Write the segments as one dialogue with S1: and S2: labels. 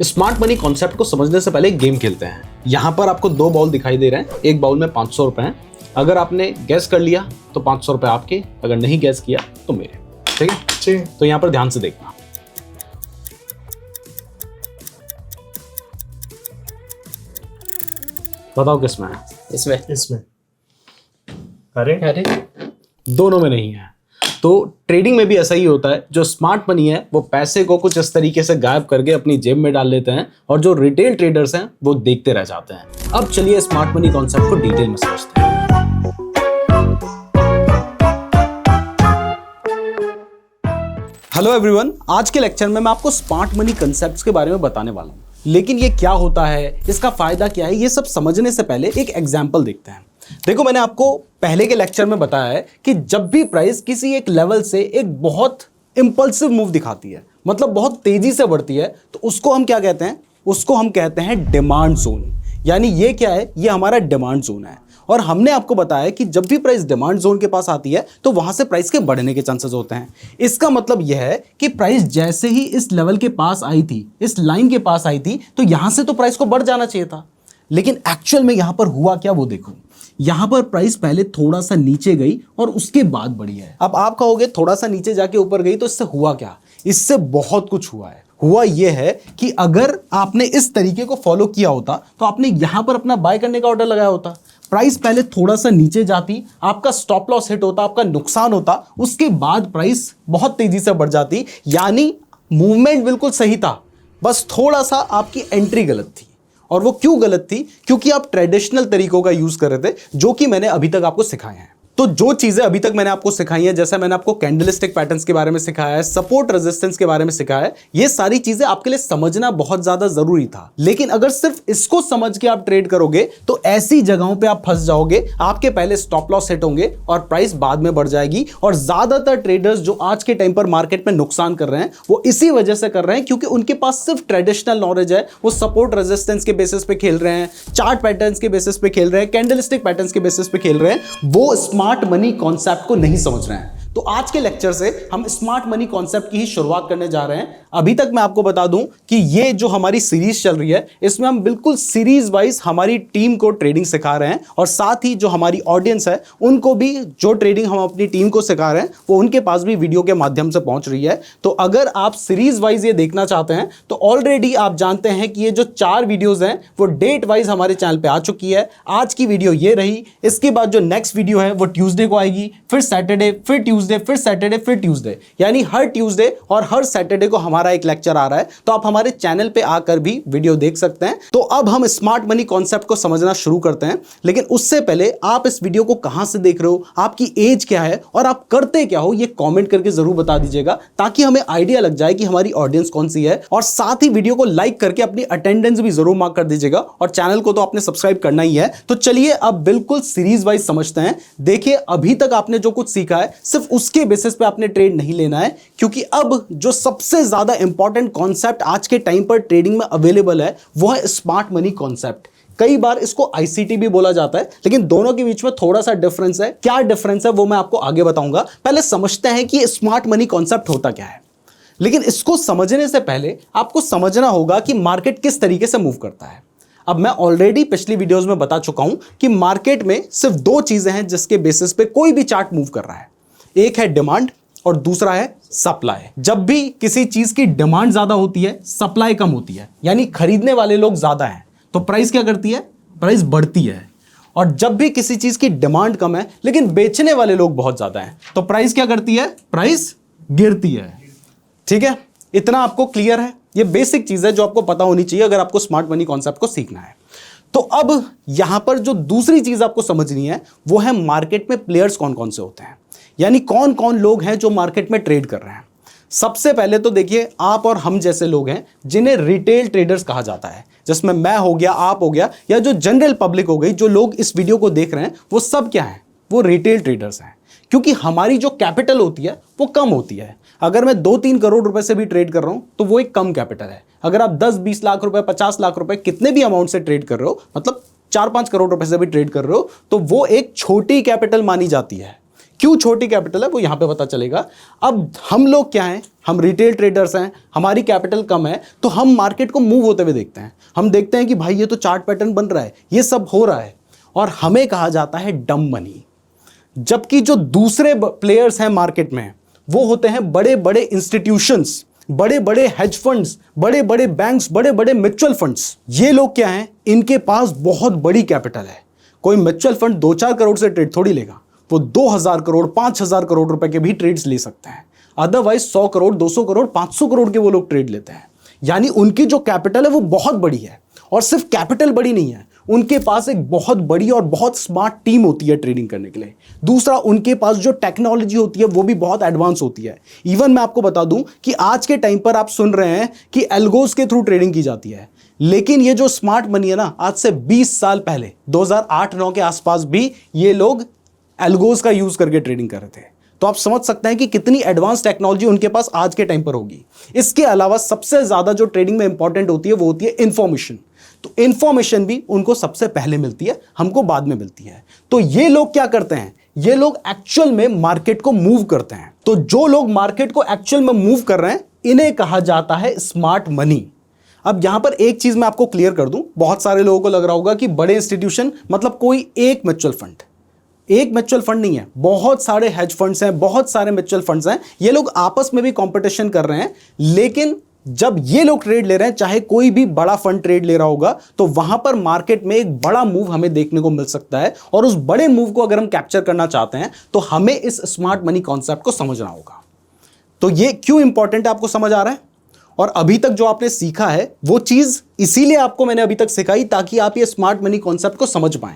S1: Smart money concept को समझने से पहले एक गेम खेलते हैं। यहाँ पर आपको दो बाउल दिखाई दे रहे हैं, एक बाउल में 500 रुपए हैं। अगर आपने गैस कर लिया तो 500 रुपए आपके, अगर नहीं गैस किया तो मेरे। ठीक है
S2: ठीक।
S1: तो यहाँ पर ध्यान से देखना। बताओ किसमें है?
S2: इसमें अरे
S1: दोनों में नहीं है। तो ट्रेडिंग में भी ऐसा ही होता है। जो स्मार्ट मनी है वो पैसे को कुछ इस तरीके से गायब करके अपनी जेब में डाल लेते हैं और जो रिटेल ट्रेडर्स हैं वो देखते रह जाते हैं। अब चलिए स्मार्ट मनी कॉन्सेप्ट को डिटेल में समझते हैं। हेलो एवरीवन, आज के लेक्चर में मैं आपको स्मार्ट मनी कॉन्सेप्ट्स के बारे में बताने वाला हूँ। लेकिन ये क्या होता है, इसका फायदा क्या है, ये सब समझने से पहले एक एग्जाम्पल देखते हैं। देखो, मैंने आपको पहले के लेक्चर में बताया है कि जब भी प्राइस किसी एक लेवल से एक बहुत इंपल्सिव मूव दिखाती है, मतलब बहुत तेजी से बढ़ती है, तो उसको हम क्या कहते हैं? उसको हम कहते हैं डिमांड जोन। यानी ये क्या है? ये हमारा डिमांड जोन है। और हमने आपको बताया कि जब भी प्राइस डिमांड जोन के पास आती है तो वहां से प्राइस के बढ़ने के चांसेस होते हैं। इसका मतलब यह है कि प्राइस जैसे ही इस लेवल के पास आई थी, इस लाइन के पास आई थी, तो यहां से तो प्राइस को बढ़ जाना चाहिए था। लेकिन एक्चुअल में यहां पर हुआ क्या, वो देखो। यहां पर प्राइस पहले थोड़ा सा नीचे गई और उसके बाद बढ़ी है। अब आप कहोगे थोड़ा सा नीचे जाके ऊपर गई, तो इससे हुआ क्या? इससे बहुत कुछ हुआ है। हुआ यह है कि अगर आपने इस तरीके को फॉलो किया होता तो आपने यहां पर अपना बाय करने का ऑर्डर लगाया होता। प्राइस पहले थोड़ा सा नीचे जाती, आपका स्टॉप लॉस हिट होता, आपका नुकसान होता, उसके बाद प्राइस बहुत तेजी से बढ़ जाती। यानी मूवमेंट बिल्कुल सही था, बस थोड़ा सा आपकी एंट्री गलत थी। और वो क्यों गलत थी? क्योंकि आप ट्रेडिशनल तरीकों का यूज कर रहे थे, जो कि मैंने अभी तक आपको सिखाए हैं। तो जो चीजें अभी तक मैंने आपको सिखाई हैं, जैसे मैंने आपको कैंडलस्टिक पैटर्न्स के बारे में सिखाया है, सपोर्ट रेजिस्टेंस के बारे में सिखाया है, ये सारी चीजें आपके लिए समझना बहुत ज्यादा जरूरी था। लेकिन अगर सिर्फ इसको समझ के आप ट्रेड करोगे तो ऐसी जगहों पे आप फंस जाओगे, आपके पहले स्टॉप लॉस हिट होंगे और प्राइस बाद में बढ़ जाएगी। और ज्यादातर ट्रेडर्स जो आज के टाइम पर मार्केट में नुकसान कर रहे हैं, वो इसी वजह से कर रहे हैं क्योंकि उनके पास सिर्फ ट्रेडिशनल नॉलेज है। वो सपोर्ट रेजिस्टेंस के बेसिस पे खेल रहे हैं, चार्ट पैटर्न्स के बेसिस पे खेल रहे हैं, कैंडलस्टिक पैटर्न्स के बेसिस पे खेल रहे हैं। वो स्मार्ट मनी कॉन्सेप्ट को नहीं समझ रहे हैं। तो आज के लेक्चर से हम स्मार्ट मनी कॉन्सेप्ट की ही शुरुआत करने जा रहे हैं। अभी तक मैं आपको बता दूं कि ये जो हमारी सीरीज चल रही है, इसमें हम बिल्कुल सीरीज वाइज हमारी टीम को ट्रेडिंग सिखा रहे हैं और साथ ही जो हमारी ऑडियंस है उनको भी जो ट्रेडिंग हम अपनी टीम को सिखा रहे हैं वो उनके पास भी वीडियो के माध्यम से पहुंच रही है। तो अगर आप सीरीज वाइज ये देखना चाहते हैं तो ऑलरेडी आप जानते हैं कि ये जो 4 वीडियोज हैं वो डेट वाइज हमारे चैनल पे आ चुकी है। आज की वीडियो ये रही, इसके बाद जो नेक्स्ट वीडियो है वो ट्यूसडे को आएगी, फिर सैटरडे, फिर ट्यूसडे, फिर सैटरडे, फिर ट्यूसडे। यानी हर ट्यूसडे और हर सैटरडे को हमारा एक लेक्चर आ रहा है। तो आप हमारे चैनल पे आकर भी वीडियो देख सकते हैं। तो अब हम स्मार्ट मनी कॉन्सेप्ट को समझना शुरू करते हैं। लेकिन उससे पहले आप इस वीडियो को कहां से देख रहे हो, आपकी एज क्या है और आप करते क्या हो, ये कमेंट करके जरूर बता दीजिएगा, ताकि हमें आइडिया लग जाए कि हमारी ऑडियंस कौन सी है। और साथ ही वीडियो को लाइक करके अपनी अटेंडेंस भी जरूर मार्क कर दीजिएगा और चैनल को तो आपने सब्सक्राइब करना ही है। तो चलिए अब बिल्कुल सीरीज वाइज समझते हैं। देखिए, अभी तक आपने जो कुछ सीखा है सिर्फ उसके बेसिस पे आपने ट्रेड नहीं लेना है, क्योंकि अब जो सबसे ज्यादा इंपॉर्टेंट कॉन्सेप्ट आज के टाइम पर ट्रेडिंग में अवेलेबल है वो है स्मार्ट मनी कॉन्सेप्ट। कई बार इसको आईसीटी भी बोला जाता है, लेकिन दोनों के बीच में थोड़ा सा डिफरेंस है। क्या डिफरेंस है वो मैं आपको आगे बताऊंगा। पहले समझते हैं कि स्मार्ट मनी कॉन्सेप्ट होता क्या है। लेकिन इसको समझने से पहले आपको समझना होगा कि मार्केट किस तरीके से मूव करता है। अब मैं ऑलरेडी पिछली वीडियोस में बता चुका हूं कि मार्केट में सिर्फ 2 चीजें हैं जिसके बेसिस पे कोई भी चार्ट मूव कर रहा है। एक है डिमांड और दूसरा है सप्लाई। जब भी किसी चीज की डिमांड ज्यादा होती है, सप्लाई कम होती है, यानी खरीदने वाले लोग ज्यादा हैं, तो प्राइस क्या करती है? प्राइस बढ़ती है। और जब भी किसी चीज की डिमांड कम है लेकिन बेचने वाले लोग बहुत ज्यादा हैं, तो प्राइस क्या करती है? प्राइस गिरती है। ठीक है, इतना आपको क्लियर है? ये बेसिक चीज है जो आपको पता होनी चाहिए अगर आपको स्मार्ट मनी कॉन्सेप्ट को सीखना है। तो अब यहां पर जो दूसरी चीज आपको समझनी है वो है मार्केट में प्लेयर्स कौन कौन से होते हैं, यानी कौन कौन लोग हैं जो मार्केट में ट्रेड कर रहे हैं। सबसे पहले तो देखिए, आप और हम जैसे लोग हैं जिन्हें रिटेल ट्रेडर्स कहा जाता है, जिसमें मैं हो गया, आप हो गया, या जो जनरल पब्लिक हो गई, जो लोग इस वीडियो को देख रहे हैं, वो सब क्या है? वो रिटेल ट्रेडर्स हैं। क्योंकि हमारी जो कैपिटल होती है वो कम होती है। अगर मैं 2-3 करोड़ रुपए से भी ट्रेड कर रहा हूं तो वो एक कम कैपिटल है। अगर आप 10-20 लाख रुपए, 50 लाख रुपए, कितने भी अमाउंट से ट्रेड कर रहे हो, मतलब 4-5 करोड़ रुपए से भी ट्रेड कर रहे हो, तो वो एक छोटी कैपिटल मानी जाती है। क्यों छोटी कैपिटल है वो यहां पे पता चलेगा। अब हम लोग क्या हैं, हम रिटेल ट्रेडर्स हैं, हमारी कैपिटल कम है, तो हम मार्केट को मूव होते हुए देखते हैं। हम देखते हैं कि भाई ये तो चार्ट पैटर्न बन रहा है, ये सब हो रहा है, और हमें कहा जाता है डम मनी। जबकि जो दूसरे प्लेयर्स हैं मार्केट में वो होते हैं बड़े बड़े इंस्टीट्यूशंस, बड़े बड़े हेज फंड्स, बड़े बड़े बैंक्स, बड़े बड़े म्यूचुअल फंड्स। ये लोग क्या हैं, इनके पास बहुत बड़ी कैपिटल है। कोई म्यूचुअल फंड 2-4 करोड़ से ट्रेड थोड़ी लेगा, वो 2000 करोड़ 5000 करोड़ रुपए के भी ट्रेड्स ले सकते हैं। अदरवाइज 100 करोड़ 200 करोड़ 500 करोड़ के वो लोग ट्रेड लेते हैं। यानी उनकी जो कैपिटल है वो बहुत बड़ी है, और सिर्फ कैपिटल बड़ी नहीं है, उनके पास एक बहुत बड़ी और बहुत स्मार्ट टीम होती है ट्रेडिंग करने के लिए। दूसरा, उनके पास जो टेक्नोलॉजी होती है वो भी बहुत एडवांस होती है। इवन मैं आपको बता दूं कि आज के टाइम पर आप सुन रहे हैं कि एल्गोस के थ्रू ट्रेडिंग की जाती है, लेकिन ये जो स्मार्ट मनी है ना, आज से 20 साल पहले 2008-9 के आसपास भी ये लोग एल्गोस का यूज करके ट्रेडिंग कर रहे थे। तो आप समझ सकते हैं कि कितनी एडवांस टेक्नोलॉजी उनके पास आज के टाइम पर होगी। इसके अलावा सबसे ज्यादा जो ट्रेडिंग में इंपॉर्टेंट होती है वो होती है इंफॉर्मेशन। तो इंफॉर्मेशन भी उनको सबसे पहले मिलती है, हमको बाद में मिलती है। तो ये लोग क्या करते हैं, ये लोग एक्चुअल में मार्केट को मूव करते हैं। तो जो लोग मार्केट को एक्चुअल में मूव कर रहे हैं, इन्हें कहा जाता है स्मार्ट मनी। अब यहां पर एक चीज मैं आपको क्लियर कर दूं, बहुत सारे लोगों को लग रहा होगा कि बड़े इंस्टीट्यूशन मतलब कोई एक म्यूचुअल फंड, एक म्यूचुअल फंड नहीं है, बहुत सारे हेज फंड्स हैं, बहुत सारे म्यूचुअल फंड्स हैं। ये लोग आपस में भी कंपटीशन कर रहे हैं, लेकिन जब ये लोग ट्रेड ले रहे हैं, चाहे कोई भी बड़ा फंड ट्रेड ले रहा होगा, तो वहां पर मार्केट में एक बड़ा मूव हमें देखने को मिल सकता है। और उस बड़े मूव को अगर हम कैप्चर करना चाहते हैं तो हमें इस स्मार्ट मनी कॉन्सेप्ट को समझना होगा। तो ये क्यों इंपॉर्टेंट है आपको समझ आ रहा है? और अभी तक जो आपने सीखा है वो चीज इसीलिए आपको मैंने अभी तक सिखाई ताकि आप ये स्मार्ट मनी कॉन्सेप्ट को समझ पाएं।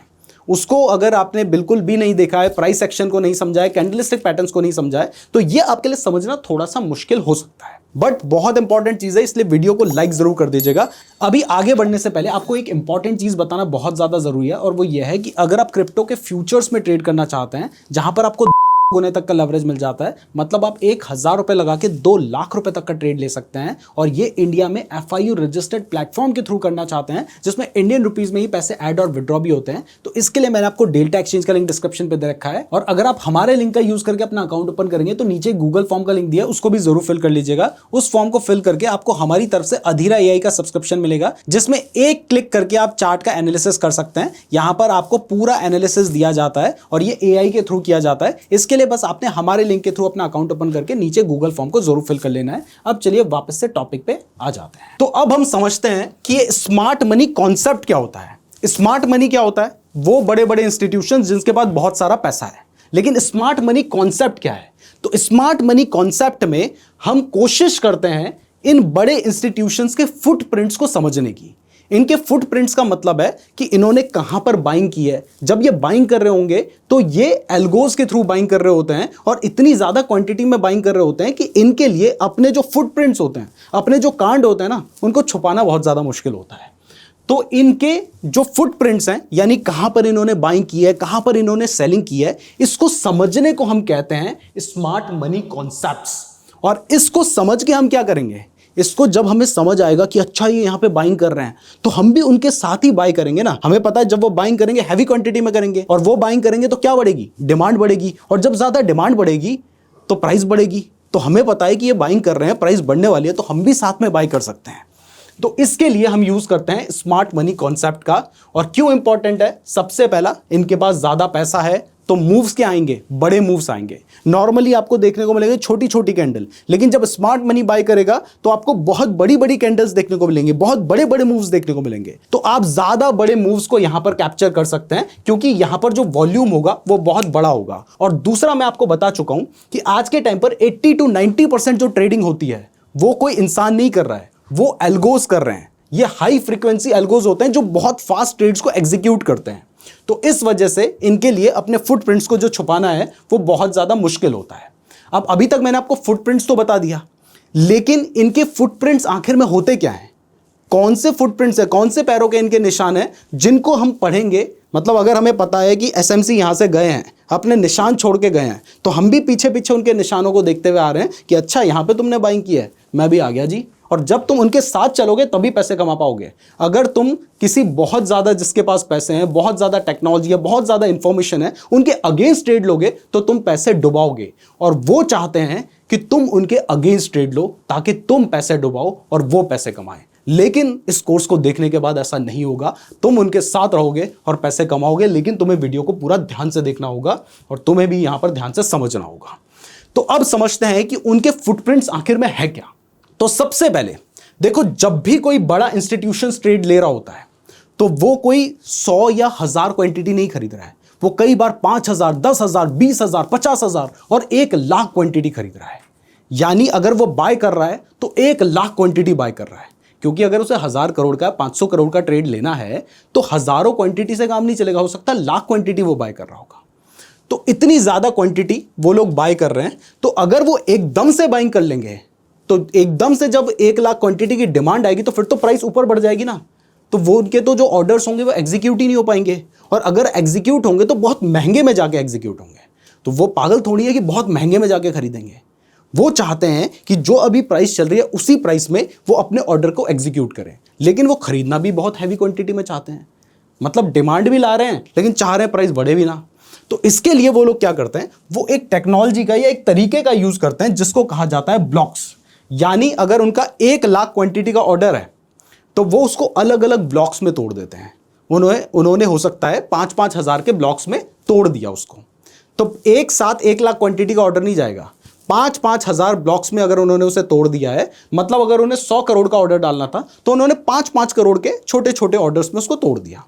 S1: उसको अगर आपने बिल्कुल भी नहीं देखा है, प्राइस एक्शन को नहीं समझा है, कैंडलस्टिक पैटर्न्स को नहीं समझा है, तो ये आपके लिए समझना थोड़ा सा मुश्किल हो सकता है। बट बहुत इंपॉर्टेंट चीज है, इसलिए वीडियो को लाइक जरूर कर दीजिएगा। अभी आगे बढ़ने से पहले आपको एक इंपॉर्टेंट चीज बताना बहुत ज्यादा जरूरी है, और वो ये है कि अगर आप क्रिप्टो के फ्यूचर्स में ट्रेड करना चाहते हैं, जहां पर आपको गुने तक का लेवरेज मिल जाता है, मतलब आप 1000 रुपए लगा के 2 लाख रुपए तक का ट्रेड ले सकते हैं, और ये इंडिया में FIU रजिस्टर्ड प्लेटफॉर्म के थ्रू करना चाहते हैं, जिसमें इंडियन रुपीज में ही पैसे ऐड और विड्रॉ भी होते हैं। तो इसके लिए मैंने आपको डेल्टा एक्सचेंज का लिंक डिस्क्रिप्शन पे दे रखा है, और अगर आप हमारे लिंक का यूज करके अपना अकाउंट ओपन करेंगे तो नीचे गूगल फॉर्म का लिंक दिया है, उसको भी जरूर फिल कर लीजिएगा। उस फॉर्म को फिल करके आपको हमारी तरफ से अधीरा AI का सब्सक्रिप्शन मिलेगा, जिसमें एक क्लिक करके आप चार्ट का एनालिसिस कर सकते हैं। यहां पर आपको पूरा एनालिसिस दिया जाता है, और ये AI के थ्रू किया जाता है। इसके लिए बस आपने हमारे लिंक के थ्रू अपना अकाउंट ओपन करके नीचे गूगल फॉर्म को जरूर फिल कर लेना है। अब चलिए वापस से टॉपिक पे आ जाते हैं। तो अब हम समझते हैं कि ये स्मार्ट मनी कॉन्सेप्ट क्या होता है। स्मार्ट मनी क्या होता है? वो बड़े बड़े इंस्टीट्यूशंस जिनके पास बहुत सारा पैसा है। लेकिन स्मार्ट मनी कॉन्सेप्ट क्या है? तो स्मार्ट मनी कॉन्सेप्ट में हम कोशिश करते हैं इन बड़े इंस्टीट्यूशंस के फुटप्रिंट्स को समझने की। इनके फुटप्रिंट्स का मतलब है कि इन्होंने कहां पर बाइंग की है। जब ये बाइंग कर रहे होंगे तो ये एल्गोस के थ्रू बाइंग कर रहे होते हैं, और इतनी ज्यादा क्वांटिटी में बाइंग कर रहे होते हैं कि इनके लिए अपने जो फुटप्रिंट्स होते हैं, अपने जो कांड होते हैं ना, उनको छुपाना बहुत ज्यादा मुश्किल होता है। तो इनके जो फुटप्रिंट्स हैं, यानी कहां पर इन्होंने बाइंग की है, कहां पर इन्होंने सेलिंग की है, इसको समझने को हम कहते हैं स्मार्ट मनी कॉन्सेप्ट्स। और इसको समझ के हम क्या करेंगे, इसको जब हमें समझ आएगा कि अच्छा ये यहाँ पे बाइंग कर रहे हैं, तो हम भी उनके साथ ही बाय करेंगे ना। हमें पता है जब वो बाइंग करेंगे हैवी क्वांटिटी में करेंगे, और वो बाइंग करेंगे तो क्या बढ़ेगी, डिमांड बढ़ेगी, और जब ज्यादा डिमांड बढ़ेगी तो प्राइस बढ़ेगी। तो हमें पता है कि ये बाइंग कर रहे हैं, प्राइस बढ़ने वाली है, तो हम भी साथ में बाय कर सकते हैं। तो इसके लिए हम यूज करते हैं स्मार्ट मनी कॉन्सेप्ट का। और क्यों इंपॉर्टेंट है? सबसे पहला, इनके पास ज्यादा पैसा है तो मूव्स क्या आएंगे, बड़े मूव्स आएंगे। नॉर्मली आपको देखने को मिलेगा छोटी छोटी कैंडल, लेकिन जब स्मार्ट मनी बाय करेगा तो आपको बहुत बड़ी बड़ी कैंडल्स देखने को मिलेंगे, बहुत बड़े बड़े मूव्स देखने को मिलेंगे। तो आप ज्यादा बड़े मूव्स को यहां पर कैप्चर कर सकते हैं, क्योंकि यहां पर जो वॉल्यूम होगा वो बहुत बड़ा होगा। और दूसरा, मैं आपको बता चुका हूं कि आज के टाइम पर 80 to 90% जो ट्रेडिंग होती है वो कोई इंसान नहीं कर रहा है, वो एल्गोस कर रहे हैं। ये हाई फ्रीक्वेंसी एल्गोस होते हैं जो बहुत फास्ट ट्रेड्स को एग्जीक्यूट करते हैं। तो इस वजह से इनके लिए अपने फुटप्रिंट्स को जो छुपाना है वो बहुत ज्यादा मुश्किल होता है। अब अभी तक मैंने आपको फुटप्रिंट्स तो बता दिया, लेकिन इनके फुटप्रिंट्स आखिर में होते क्या हैं? कौन से फुटप्रिंट्स है, कौन से पैरों के इनके निशान हैं जिनको हम पढ़ेंगे? मतलब अगर हमें पता है कि SMC यहां से गए हैं, अपने निशान छोड़ के गए हैं, तो हम भी पीछे पीछे उनके निशानों को देखते हुए आ रहे हैं कि अच्छा यहां पे तुमने बाइंग की है, मैं भी आ गया जी, और जब तुम उनके साथ चलोगे तभी पैसे कमा पाओगे। अगर तुम किसी बहुत ज़्यादा जिसके पास पैसे हैं, बहुत ज़्यादा टेक्नोलॉजी है, बहुत ज़्यादा इंफॉर्मेशन है, उनके अगेंस्ट ट्रेड लोगे तो तुम पैसे डुबाओगे। और वो चाहते हैं कि तुम उनके अगेंस्ट ट्रेड लो ताकि तुम पैसे डुबाओ और वो पैसे कमाएं। लेकिन इस कोर्स को देखने के बाद ऐसा नहीं होगा। तुम उनके साथ रहोगे और पैसे कमाओगे, लेकिन तुम्हें वीडियो को पूरा ध्यान से देखना होगा और तुम्हें भी यहां पर ध्यान से समझना होगा। तो अब समझते हैं कि उनके फुटप्रिंट्स आखिर में है क्या। तो सबसे पहले देखो, जब भी कोई बड़ा इंस्टीट्यूशन ट्रेड ले रहा होता है तो वो कोई 100 या 1000 क्वांटिटी नहीं खरीद रहा है, वो कई बार 5000, 10,000, 20,000, 50,000 और 1,00,000 क्वांटिटी खरीद रहा है। यानी अगर वो बाय कर रहा है तो 1,00,000 क्वांटिटी बाय कर रहा है, क्योंकि अगर उसे 1000 करोड़ का 500 करोड़ का ट्रेड लेना है तो हजारों क्वांटिटी से काम नहीं चलेगा, हो सकता है लाख क्वांटिटी वो बाय कर रहा होगा। तो इतनी ज्यादा क्वांटिटी वो लोग बाय कर रहे हैं। तो अगर वो एकदम से बाइंग कर लेंगे तो एकदम से जब 1,00,000 क्वांटिटी की डिमांड आएगी तो फिर तो प्राइस ऊपर बढ़ जाएगी ना। तो वो उनके तो जो ऑर्डर्स होंगे वो एग्जीक्यूट ही नहीं हो पाएंगे, और अगर एग्जीक्यूट होंगे तो बहुत महंगे में जाके एग्जीक्यूट होंगे। तो वो पागल थोड़ी है कि बहुत महंगे में जाके खरीदेंगे। वो चाहते हैं कि जो अभी प्राइस चल रही है उसी प्राइस में वो अपने ऑर्डर को एग्जीक्यूट करें, लेकिन वो खरीदना भी बहुत हैवी क्वांटिटी में चाहते हैं। मतलब डिमांड भी ला रहे हैं लेकिन चाह रहे हैं प्राइस बढ़े भी ना। तो इसके लिए वो लोग क्या करते हैं, वो एक टेक्नोलॉजी का या एक तरीके का यूज करते हैं जिसको कहा जाता है ब्लॉक्स। यानी अगर उनका 1,00,000 क्वांटिटी का ऑर्डर है तो वो उसको अलग अलग ब्लॉक्स में तोड़ देते हैं। उन्होंने हो सकता है 5-5 हज़ार के ब्लॉक्स में तोड़ दिया उसको। तो एक साथ 1,00,000 क्वांटिटी का ऑर्डर नहीं जाएगा, 5-5 हज़ार ब्लॉक्स में अगर उन्होंने उसे तोड़ दिया है, मतलब अगर उन्हें 100 करोड़ का ऑर्डर डालना था तो उन्होंने 5-5 करोड़ के छोटे छोटे ऑर्डर्स में उसको तोड़ दिया।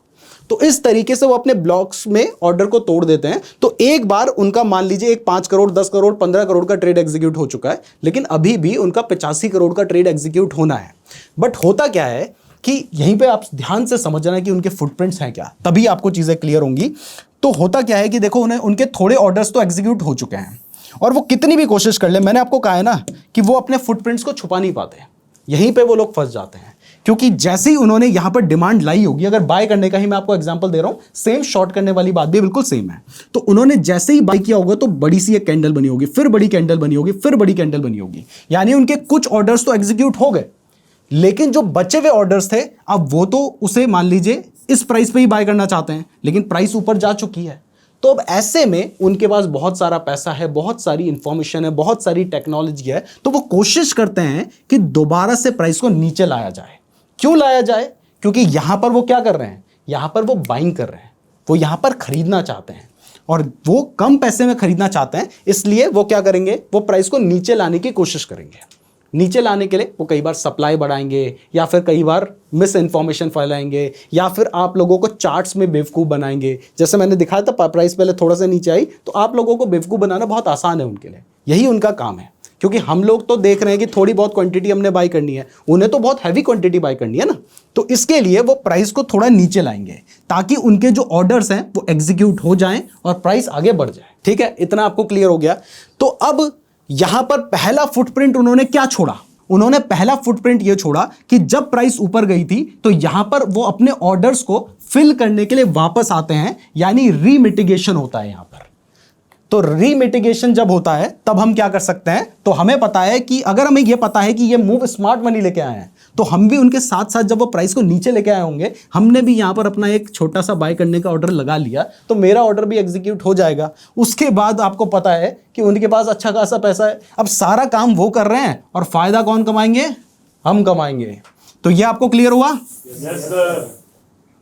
S1: तो इस तरीके से वो अपने ब्लॉक्स में ऑर्डर को तोड़ देते हैं। तो एक बार उनका मान लीजिए एक 5 करोड़, 10 करोड़, 15 करोड़ का ट्रेड एग्जीक्यूट हो चुका है, लेकिन अभी भी उनका 85 करोड़ का ट्रेड एग्जीक्यूट होना है। बट होता क्या है कि यहीं पे आप ध्यान से समझना कि उनके फुटप्रिंट्स हैं क्या, तभी आपको चीजें क्लियर होंगी। तो होता क्या है कि देखो, उन्हें उनके थोड़े ऑर्डर्स तो एग्जीक्यूट हो चुके हैं और वो कितनी भी कोशिश कर ले, मैंने आपको कहा है ना कि वो अपने फुटप्रिंट्स को छुपा नहीं पाते। यहीं पे वो लोग फंस जाते हैं, क्योंकि जैसे ही उन्होंने यहां पर डिमांड लाई होगी, अगर बाय करने का ही मैं आपको एग्जांपल दे रहा हूं, सेम शॉर्ट करने वाली बात भी बिल्कुल सेम है। तो उन्होंने जैसे ही बाय किया होगा तो बड़ी सी एक कैंडल बनी होगी, फिर बड़ी कैंडल बनी होगी, फिर बड़ी कैंडल बनी होगी। यानी उनके कुछ ऑर्डर्स तो एग्जीक्यूट हो गए, लेकिन जो बचे हुए ऑर्डर्स थे अब वो तो उसे मान लीजिए इस प्राइस पे ही बाय करना चाहते हैं, लेकिन प्राइस ऊपर जा चुकी है। तो अब ऐसे में उनके पास बहुत सारा पैसा है, बहुत सारी इंफॉर्मेशन है, बहुत सारी टेक्नोलॉजी है, तो वो कोशिश करते हैं कि दोबारा से प्राइस को नीचे लाया जाए। क्यों लाया जाए? क्योंकि यहां पर वो क्या कर रहे हैं, यहां पर वो बाइंग कर रहे हैं, वो यहां पर खरीदना चाहते हैं और वो कम पैसे में खरीदना चाहते हैं। इसलिए वो क्या करेंगे, वो प्राइस को नीचे लाने की कोशिश करेंगे। नीचे लाने के लिए वो कई बार सप्लाई बढ़ाएंगे, या फिर कई बार मिस इन्फॉर्मेशन फैलाएंगे, या फिर आप लोगों को चार्ट्स में बेवकूफ़ बनाएंगे। जैसे मैंने दिखाया था, प्राइस पहले थोड़ा सा नीचे आई तो आप लोगों को बेवकूफ़ बनाना बहुत आसान है उनके लिए, यही उनका काम है। क्योंकि हम लोग तो देख रहे हैं कि थोड़ी बहुत क्वांटिटी हमने बाई करनी है, उन्हें तो बहुत हैवी क्वांटिटी बाई करनी है ना। तो इसके लिए वो प्राइस को थोड़ा नीचे लाएंगे ताकि उनके जो ऑर्डर्स हैं वो एग्जीक्यूट हो जाएं और प्राइस आगे बढ़ जाए। ठीक है, इतना आपको क्लियर हो गया। तो अब यहां पर पहला फुटप्रिंट उन्होंने क्या छोड़ा, उन्होंने पहला फुटप्रिंट यह छोड़ा कि जब प्राइस ऊपर गई थी तो यहां पर वो अपने ऑर्डर्स को फिल करने के लिए वापस आते हैं, यानी रीमिटिगेशन होता है यहां पर। तो रीमिटिगेशन जब होता है तब हम क्या कर सकते हैं, तो हमें पता है कि अगर हमें यह पता है कि ये मूव स्मार्ट मनी लेके आए हैं, तो हम भी उनके साथ साथ जब वो प्राइस को नीचे लेके आए होंगे, हमने भी यहां पर अपना एक छोटा सा बाय करने का ऑर्डर लगा लिया, तो मेरा ऑर्डर भी एग्जीक्यूट हो जाएगा। उसके बाद आपको पता है कि उनके पास अच्छा खासा पैसा है। अब सारा काम वो कर रहे हैं और फायदा कौन कमाएंगे, हम कमाएंगे। तो ये आपको क्लियर हुआ?
S2: Yes sir.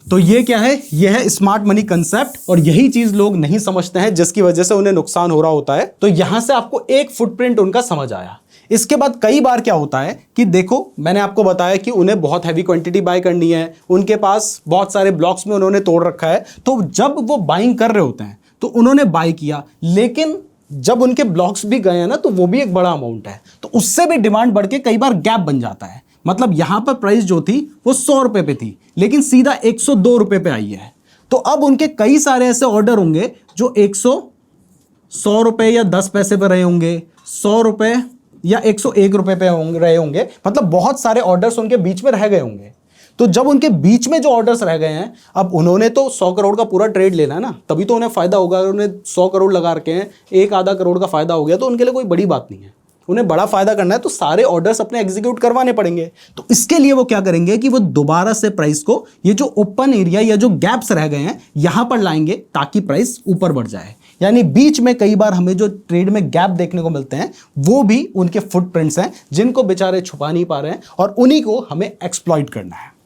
S1: तो ये क्या है, ये है स्मार्ट मनी कंसेप्ट, और यही चीज लोग नहीं समझते हैं जिसकी वजह से उन्हें नुकसान हो रहा होता है। तो यहां से आपको एक फुटप्रिंट उनका समझ आया। इसके बाद कई बार क्या होता है कि देखो, मैंने आपको बताया कि उन्हें बहुत हैवी क्वांटिटी बाय करनी है, उनके पास बहुत सारे ब्लॉक्स में उन्होंने तोड़ रखा है। तो जब वो बाइंग कर रहे होते हैं तो उन्होंने बाय किया, लेकिन जब उनके ब्लॉक्स भी गए हैं ना, तो वो भी एक बड़ा अमाउंट है, तो उससे भी डिमांड बढ़ के कई बार गैप बन जाता है। मतलब यहां पर प्राइस जो थी वो 100 रुपए पे थी, लेकिन सीधा 102 रुपए पे आई है। तो अब उनके कई सारे ऐसे ऑर्डर होंगे जो 100 रुपए या 10 पैसे पे रहे होंगे, 100 रुपए या 101 रुपए पे रहे होंगे। मतलब बहुत सारे ऑर्डर्स उनके बीच में रह गए होंगे। तो जब उनके बीच में जो ऑर्डर्स रह गए हैं, अब उन्होंने तो 100 करोड़ का पूरा ट्रेड लेना है ना, तभी तो उन्हें फायदा होगा। उन्हें 100 करोड़ लगा रखे हैं, 1 आधा करोड़ का फायदा हो गया तो उनके लिए कोई बड़ी बात नहीं है। उन्हें बड़ा फायदा करना है तो सारे ऑर्डर्स अपने एग्जीक्यूट करवाने पड़ेंगे। तो इसके लिए वो क्या करेंगे कि वो दोबारा से प्राइस को ये जो ओपन एरिया या जो गैप्स रह गए हैं यहां पर लाएंगे ताकि प्राइस ऊपर बढ़ जाए। यानी बीच में कई बार हमें जो ट्रेड में गैप देखने को मिलते हैं वो भी उनके फुटप्रिंट्स हैं जिनको बेचारे छुपा नहीं पा रहे हैं और उन्हीं को हमें एक्सप्लॉइट करना है।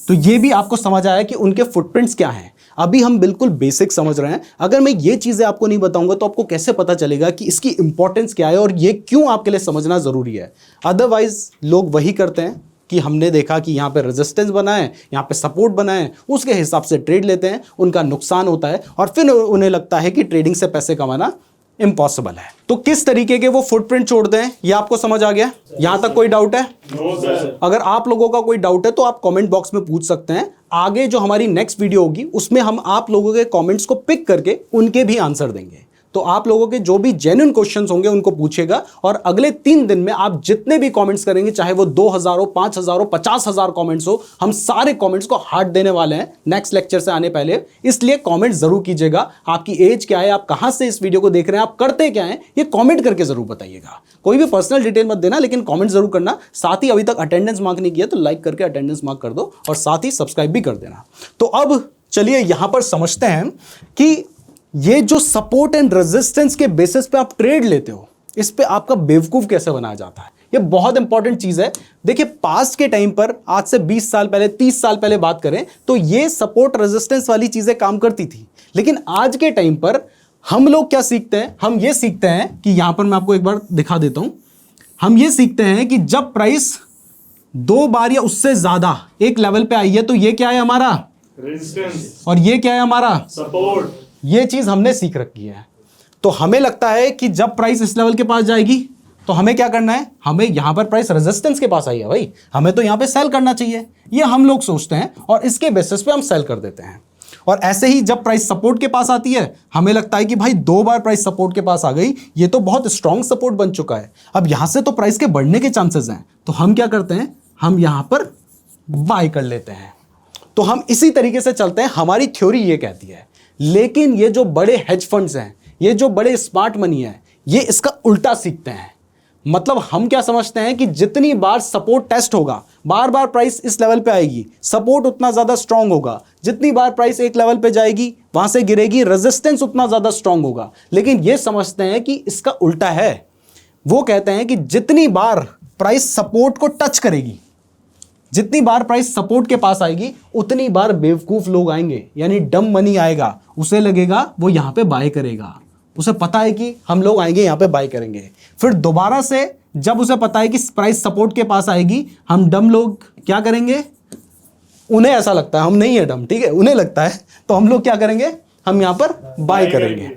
S1: तो ये भी आपको समझ आया कि उनके फुटप्रिंट्स क्या हैं। अभी हम बिल्कुल बेसिक समझ रहे हैं। अगर मैं ये चीज़ें आपको नहीं बताऊंगा तो आपको कैसे पता चलेगा कि इसकी इंपॉर्टेंस क्या है और ये क्यों आपके लिए समझना ज़रूरी है। अदरवाइज लोग वही करते हैं कि हमने देखा कि यहाँ पे रेजिस्टेंस बना है, यहाँ पे सपोर्ट बना है, उसके हिसाब से ट्रेड लेते हैं, उनका नुकसान होता है और फिर उन्हें लगता है कि ट्रेडिंग से पैसे कमाना इम्पॉसिबल है। तो किस तरीके के वो फुटप्रिंट छोड़ते हैं ये आपको समझ आ गया? यहां तक कोई डाउट है?
S2: No sir.
S1: अगर आप लोगों का कोई डाउट है तो आप कमेंट बॉक्स में पूछ सकते हैं। आगे जो हमारी नेक्स्ट वीडियो होगी उसमें हम आप लोगों के कमेंट्स को पिक करके उनके भी आंसर देंगे। तो आप लोगों के जो भी जेन्युइन क्वेश्चंस होंगे उनको पूछेगा और अगले 3 दिन में आप जितने भी कमेंट्स करेंगे, चाहे वो 2000 हो, 5000 हो, 50,000 कमेंट्स हो, हम सारे कमेंट्स को हार्ट देने वाले हैं नेक्स्ट लेक्चर से आने पहले। इसलिए कमेंट जरूर कीजिएगा। आपकी एज क्या है, आप कहां से इस वीडियो को देख रहे हैं, आप करते क्या हैं, ये कमेंट करके जरूर बताइएगा। कोई भी पर्सनल डिटेल मत देना, लेकिन कमेंट जरूर करना। साथ ही अभी तक अटेंडेंस मार्क नहीं किया तो लाइक करके अटेंडेंस मार्क कर दो और साथ ही सब्सक्राइब भी कर देना। तो अब चलिए यहां पर समझते हैं कि ये जो सपोर्ट एंड रेजिस्टेंस के बेसिस पे आप ट्रेड लेते हो, इस पे आपका बेवकूफ कैसे बनाया जाता है, ये बहुत इंपॉर्टेंट चीज है। देखिए पास्ट के टाइम पर, आज से 20 साल पहले, 30 साल पहले बात करें तो ये सपोर्ट रेजिस्टेंस वाली चीजें काम करती थी। लेकिन आज के टाइम पर हम लोग क्या सीखते हैं? हम ये सीखते हैं कि यहां पर मैं आपको एक बार दिखा देता हूं। हम ये सीखते हैं कि जब प्राइस 2 बार या उससे ज्यादा एक लेवल पे आई है तो ये क्या है हमारा?
S2: रेजिस्टेंस।
S1: और ये क्या है हमारा?
S2: सपोर्ट।
S1: ये चीज हमने सीख रखी है। तो हमें लगता है कि जब प्राइस इस लेवल के पास जाएगी तो हमें क्या करना है? हमें यहां पर प्राइस रेजिस्टेंस के पास आई है भाई, हमें तो यहां पे सेल करना चाहिए। ये हम लोग सोचते हैं और इसके बेसिस पे हम सेल कर देते हैं। और ऐसे ही जब प्राइस सपोर्ट के पास आती है हमें लगता है कि भाई 2 बार प्राइस सपोर्ट के पास आ गई, ये तो बहुत स्ट्रांग सपोर्ट बन चुका है, अब यहां से तो प्राइस के बढ़ने के चांसेस हैं। तो हम क्या करते हैं? हम यहां पर बाय कर लेते हैं। तो हम इसी तरीके से चलते हैं, हमारी थ्योरी ये कहती है। लेकिन ये जो बड़े हेज फंड्स हैं, ये जो बड़े स्मार्ट मनी है, ये इसका उल्टा सीखते हैं। मतलब हम क्या समझते हैं कि जितनी बार सपोर्ट टेस्ट होगा, बार बार प्राइस इस लेवल पे आएगी, सपोर्ट उतना ज्यादा स्ट्रांग होगा। जितनी बार प्राइस एक लेवल पे जाएगी, वहां से गिरेगी, रेजिस्टेंस उतना ज्यादा स्ट्रांग होगा। लेकिन ये समझते हैं कि इसका उल्टा है। वो कहते हैं कि जितनी बार प्राइस सपोर्ट को टच करेगी, जितनी बार प्राइस सपोर्ट के पास आएगी, उतनी बार बेवकूफ लोग आएंगे, यानी डम मनी आएगा। उसे लगेगा वो यहां पे बाय करेगा, उसे पता है कि हम लोग आएंगे यहां पे बाय करेंगे। फिर दोबारा से जब उसे पता है कि प्राइस सपोर्ट के पास आएगी, हम डम लोग क्या करेंगे? उन्हें ऐसा लगता है, हम नहीं है डम, ठीक है, उन्हें लगता है, तो हम लोग क्या करेंगे? हम यहां पर बाय करेंगे,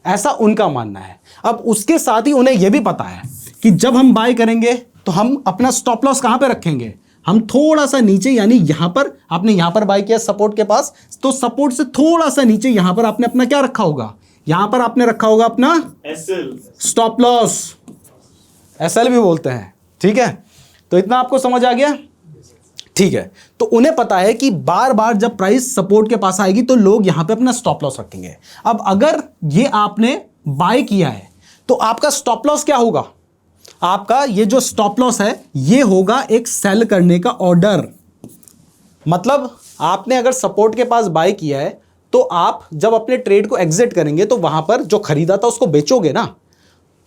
S1: ऐसा उनका मानना है। अब उसके साथ ही उन्हें यह भी पता है कि जब हम बाय करेंगे तो हम अपना स्टॉप लॉस कहां पे रखेंगे? हम थोड़ा सा नीचे, यानी यहां पर आपने यहां पर बाय किया सपोर्ट के पास, तो सपोर्ट से थोड़ा सा नीचे यहां पर आपने अपना क्या रखा होगा? यहां पर आपने रखा होगा अपना
S2: एसएल,
S1: स्टॉप लॉस, एसएल भी बोलते हैं, ठीक है। तो इतना आपको समझ आ गया? ठीक है। तो उन्हें पता है कि बार बार जब प्राइस सपोर्ट के पास आएगी तो लोग यहां पे अपना स्टॉप लॉस रखेंगे। अब अगर ये आपने बाय किया है तो आपका स्टॉप लॉस क्या होगा? आपका ये जो स्टॉप लॉस है ये होगा एक सेल करने का ऑर्डर। मतलब आपने अगर सपोर्ट के पास बाय किया है तो आप जब अपने ट्रेड को एग्जिट करेंगे तो वहां पर जो खरीदा था उसको बेचोगे ना,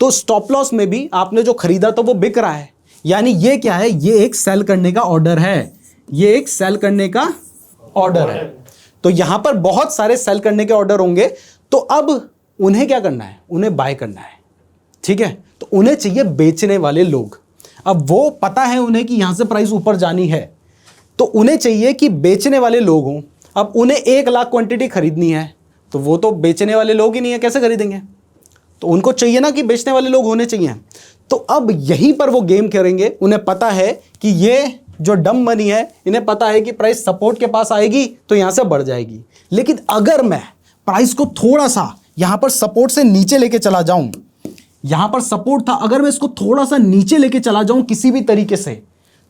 S1: तो स्टॉप लॉस में भी आपने जो खरीदा था वो बिक रहा है। यानी ये क्या है? ये एक सेल करने का ऑर्डर है, ये एक सेल करने का ऑर्डर है। तो यहां पर बहुत सारे सेल करने के ऑर्डर होंगे। तो अब उन्हें क्या करना है? उन्हें बाय करना है, ठीक है। तो उन्हें चाहिए बेचने वाले लोग। अब वो पता है उन्हें कि यहां से प्राइस ऊपर जानी है, तो उन्हें चाहिए कि बेचने वाले लोग हों। अब उन्हें 1 लाख क्वांटिटी खरीदनी है, तो वो तो बेचने वाले लोग ही नहीं है, कैसे खरीदेंगे? तो उनको चाहिए ना कि बेचने वाले लोग होने चाहिए। तो अब यहीं पर वो गेम करेंगे। उन्हें पता है कि ये जो डम मनी है, इन्हें पता है कि प्राइस सपोर्ट के पास आएगी तो यहां से बढ़ जाएगी। लेकिन अगर मैं प्राइस को थोड़ा सा यहां पर सपोर्ट से नीचे लेके चला जाऊं, यहां पर सपोर्ट था, अगर मैं इसको थोड़ा सा नीचे लेके चला जाऊं किसी भी तरीके से,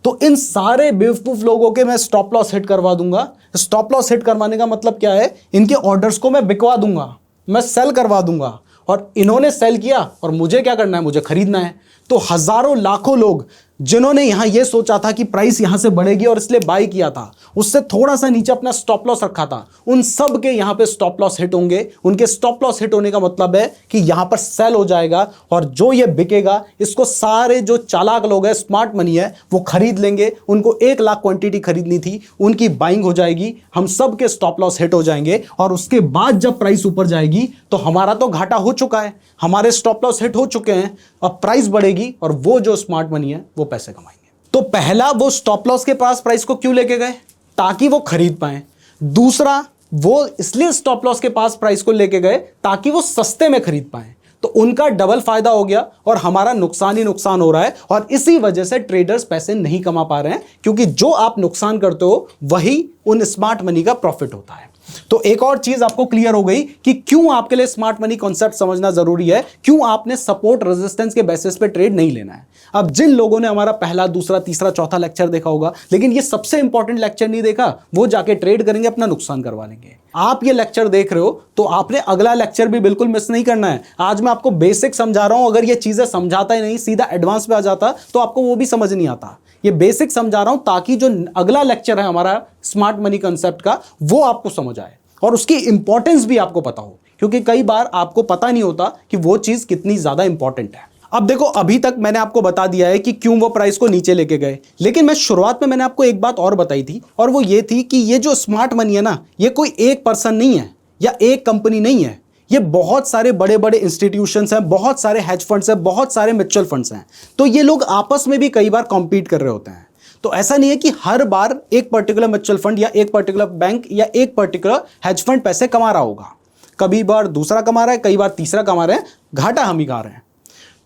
S1: तो इन सारे बेवकूफ लोगों के मैं स्टॉप लॉस हिट करवा दूंगा। स्टॉप लॉस हिट करवाने का मतलब क्या है? इनके ऑर्डर्स को मैं बिकवा दूंगा, मैं सेल करवा दूंगा। और इन्होंने सेल किया और मुझे क्या करना है, मुझे खरीदना है। तो हजारों लाखों लोग जिन्होंने यहां यह सोचा था कि प्राइस यहां से बढ़ेगी और इसलिए बाय किया था, उससे थोड़ा सा नीचे अपना स्टॉप लॉस रखा था, उन सब के यहां पे स्टॉप लॉस हिट होंगे। उनके स्टॉप लॉस हिट होने का मतलब है कि यहां पर सेल हो जाएगा और जो ये बिकेगा इसको सारे जो चालाक लोग हैं, स्मार्ट मनी है, वो खरीद लेंगे। उनको 1 लाख क्वांटिटी खरीदनी थी, उनकी बाइंग हो जाएगी, हम सब के स्टॉप लॉस हिट हो जाएंगे और उसके बाद जब प्राइस ऊपर जाएगी तो हमारा तो घाटा हो चुका है, हमारे स्टॉप लॉस हिट हो चुके हैं। अब प्राइस बढ़ेगी और वो जो स्मार्ट मनी है वो पैसे कमाएंगे। तो पहला, वो स्टॉप लॉस के पास प्राइस को क्यों लेके गए, ताकि वो खरीद पाए। दूसरा, वो इसलिए स्टॉप लॉस के पास प्राइस को लेके गए ताकि वो सस्ते में खरीद पाए। तो उनका डबल फायदा हो गया और हमारा नुकसान ही नुकसान हो रहा है। और इसी वजह से ट्रेडर्स पैसे नहीं कमा पा रहे हैं, क्योंकि जो आप नुकसान करते हो वही उन स्मार्ट मनी का प्रॉफिट होता है। तो एक और चीज आपको क्लियर हो गई कि क्यों आपके लिए स्मार्ट मनी कॉन्सेप्ट समझना जरूरी है, क्यों आपने सपोर्ट रेजिस्टेंस के बेसिस पे ट्रेड नहीं लेना है। अब जिन लोगों ने हमारा पहला, दूसरा, तीसरा, चौथा लेक्चर देखा होगा, लेकिन ये सबसे इंपॉर्टेंट लेक्चर नहीं देखा, वो जाके ट्रेड करेंगे, अपना नुकसान करवा लेंगे। आप ये लेक्चर देख रहे हो तो आपने अगला लेक्चर भी बिल्कुल मिस नहीं करना है। आज मैं आपको बेसिक समझा रहा हूं, अगर ये चीजें समझाता ही नहीं, सीधा एडवांस पे आ जाता तो आपको वो भी समझ नहीं आता। ये बेसिक समझा रहा हूं ताकि जो अगला लेक्चर है हमारा स्मार्ट मनी कंसेप्ट का, वो आपको समझ आए और उसकी इंपॉर्टेंस भी आपको पता हो, क्योंकि कई बार आपको पता नहीं होता कि वो चीज कितनी ज्यादा इंपॉर्टेंट है। अब देखो, अभी तक मैंने आपको बता दिया है कि क्यों वो प्राइस को नीचे लेके गए, लेकिन मैं शुरुआत में मैंने आपको एक बात और बताई थी, और वो ये थी कि ये जो स्मार्ट मनी है ना, ये कोई एक पर्सन नहीं है या एक कंपनी नहीं है, ये बहुत सारे बड़े बड़े इंस्टीट्यूशंस हैं, बहुत सारे हेज फंड्स हैं, बहुत सारे म्यूचुअल फंड्स हैं। तो ये लोग आपस में भी कई बार कॉम्पीट कर रहे होते हैं। तो ऐसा नहीं है कि हर बार एक पर्टिकुलर म्यूचुअल फंड या एक पर्टिकुलर बैंक या एक पर्टिकुलर हेज फंड पैसे कमा रहा होगा। कभी बार दूसरा कमा रहा है, कई बार तीसरा कमा रहे हैं, घाटा हम ही खा रहे हैं।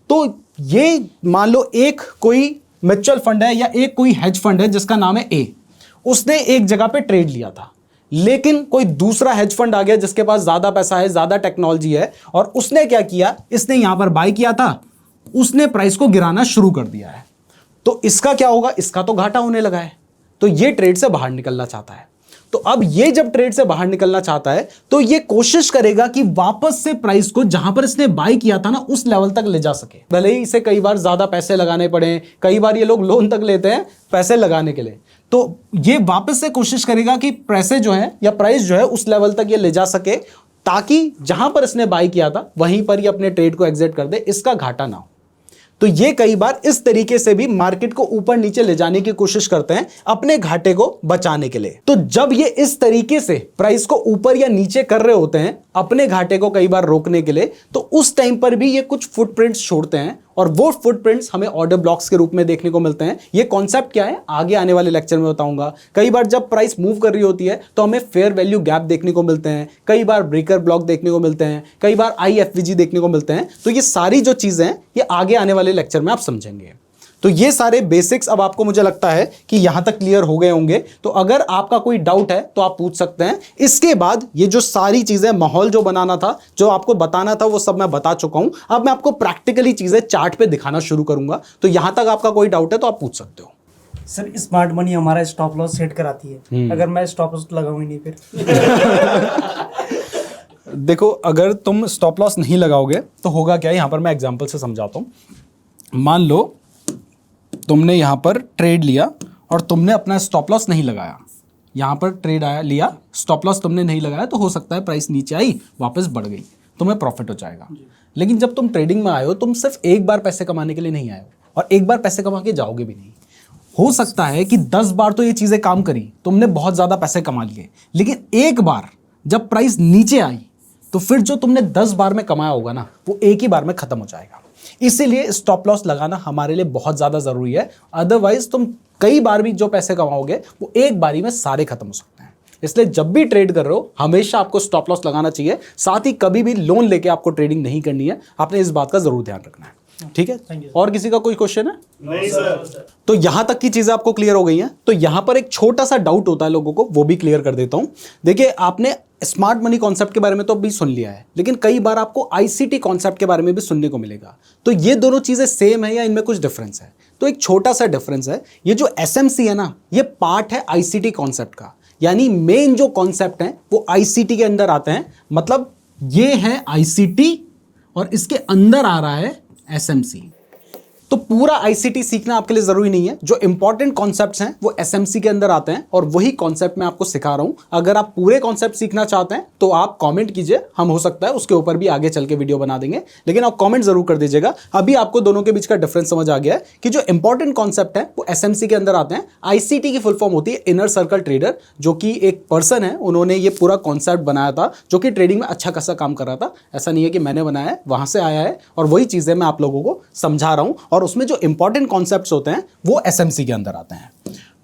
S1: तो ये मान लो एक कोई म्यूचुअल फंड है या एक कोई हेज फंड है जिसका नाम है ए, उसने एक जगह पे ट्रेड लिया था, लेकिन कोई दूसरा हेज फंड आ गया जिसके पास ज्यादा पैसा है, ज्यादा टेक्नोलॉजी है, और उसने क्या किया, इसने यहां पर बाय किया था, उसने प्राइस को गिराना शुरू कर दिया है। तो इसका क्या होगा, इसका तो घाटा होने लगा है। तो ये ट्रेड से बाहर निकलना चाहता है। तो अब ये जब ट्रेड से बाहर निकलना चाहता है तो ये कोशिश करेगा कि वापस से प्राइस को जहां पर इसने बाय किया था ना, उस लेवल तक ले जा सके। भले ही इसे कई बार ज्यादा पैसे लगाने पड़े, कई बार ये लोग लोन तक लेते हैं पैसे लगाने के लिए, तो ये वापस से कोशिश करेगा कि पैसे जो है या प्राइस जो है उस लेवल तक ये ले जा सके, ताकि जहां पर इसने बाय किया था वहीं पर ये अपने ट्रेड को एग्जिट कर दे, इसका घाटा ना हो। तो ये कई बार इस तरीके से भी मार्केट को ऊपर नीचे ले जाने की कोशिश करते हैं अपने घाटे को बचाने के लिए। तो जब ये इस तरीके से प्राइस को ऊपर या नीचे कर रहे होते हैं अपने घाटे को कई बार रोकने के लिए, तो उस टाइम पर भी ये कुछ फुटप्रिंट्स छोड़ते हैं, और वो फुटप्रिंट्स हमें ऑर्डर ब्लॉक्स के रूप में देखने को मिलते हैं। ये कॉन्सेप्ट क्या है आगे आने वाले लेक्चर में बताऊंगा। कई बार जब प्राइस मूव कर रही होती है तो हमें फेयर वैल्यू गैप देखने को मिलते हैं, कई बार ब्रेकर ब्लॉक देखने को मिलते हैं, कई बार IFVG देखने को मिलते हैं। तो ये सारी जो चीजें हैं ये आगे आने वाले लेक्चर में आप समझेंगे। तो ये सारे बेसिक्स अब आपको मुझे लगता है कि यहां तक क्लियर हो गए होंगे। तो अगर आपका कोई डाउट है तो आप पूछ सकते हैं। इसके बाद ये जो सारी चीजें, माहौल जो बनाना था, जो आपको बताना था, वो सब मैं बता चुका हूं। अब मैं आपको प्रैक्टिकली चीजें चार्ट पे दिखाना शुरू करूंगा। तो यहां तक आपका कोई डाउट है तो आप पूछ सकते हो।
S3: सर, स्मार्ट मनी हमारा स्टॉप लॉस सेट कराती है, अगर मैं स्टॉप लॉस लगाऊं ही नहीं फिर?
S1: देखो, अगर तुम स्टॉप लॉस नहीं लगाओगे तो होगा क्या, यहां पर मैं एग्जांपल से समझाता हूं। मान लो तुमने यहां पर ट्रेड लिया और तुमने अपना स्टॉप लॉस नहीं लगाया, यहां पर ट्रेड आया, लिया, स्टॉप लॉस तुमने नहीं लगाया, तो हो सकता है प्राइस नीचे आई, वापस बढ़ गई, तुम्हें प्रॉफिट हो जाएगा। लेकिन जब तुम ट्रेडिंग में आए हो, तुम सिर्फ एक बार पैसे कमाने के लिए नहीं आए हो, और एक बार पैसे कमा के जाओगे भी नहीं। हो सकता है कि 10 बार तो ये चीजें काम करी, तुमने बहुत ज्यादा पैसे कमा लिए, लेकिन एक बार जब प्राइस नीचे आई तो फिर जो तुमने 10 बार में कमाया होगा ना, वो एक ही बार में खत्म हो जाएगा। इसीलिए स्टॉप लॉस लगाना हमारे लिए बहुत ज्यादा जरूरी है। अदरवाइज तुम कई बार भी जो पैसे कमाओगे वो एक बारी में सारे खत्म हो सकते हैं। इसलिए जब भी ट्रेड कर रहे हो हमेशा आपको स्टॉप लॉस लगाना चाहिए। साथ ही कभी भी लोन लेके आपको ट्रेडिंग नहीं करनी है, आपने इस बात का जरूर ध्यान रखना है। ठीक है, और किसी का कोई क्वेश्चन है?
S2: नहीं सर।
S1: तो यहां तक की चीजें आपको क्लियर हो गई हैं। तो यहां पर एक छोटा सा डाउट होता है लोगों को, वो भी क्लियर कर देता हूं। देखिए, आपने स्मार्ट मनी कॉन्सेप्ट के बारे में तो अभी सुन लिया है, लेकिन कई बार आपको ICT कॉन्सेप्ट के बारे में भी सुनने को मिलेगा। तो ये दोनों चीजें सेम है या इनमें कुछ डिफरेंस है? तो एक छोटा सा डिफरेंस है। ये जो SMC है ना, ये पार्ट है ICT कॉन्सेप्ट का, यानी मेन जो कॉन्सेप्ट है वो ICT के अंदर आते हैं। मतलब ये है ICT और इसके अंदर आ रहा है SMC। तो पूरा ICT सीखना आपके लिए जरूरी नहीं है, जो इंपॉर्टेंट कॉन्सेप्ट्स हैं वो SMC के अंदर आते हैं और वही कॉन्सेप्ट मैं आपको सिखा रहा हूं। अगर आप पूरे कॉन्सेप्ट सीखना चाहते हैं तो आप कमेंट कीजिए, हम हो सकता है उसके ऊपर भी आगे चल के वीडियो बना देंगे, लेकिन आप कमेंट जरूर कर दीजिएगा। अभी आपको दोनों के बीच का डिफरेंस समझ आ गया है कि जो इंपॉर्टेंट कॉन्सेप्ट है वो SMC के अंदर आते हैं। ICT की फुल फॉर्म होती है इनर सर्कल ट्रेडर, जो कि एक पर्सन है, उन्होंने ये पूरा कॉन्सेप्ट बनाया था जो कि ट्रेडिंग में अच्छा खासा काम कर रहा था। ऐसा नहीं है कि मैंने बनाया है, वहां से आया है और वही चीजें मैं आप लोगों को समझा रहा हूं और उसमें जो इंपॉर्टेंट कॉन्सेप्ट्स होते हैं वो SMC के अंदर आते हैं।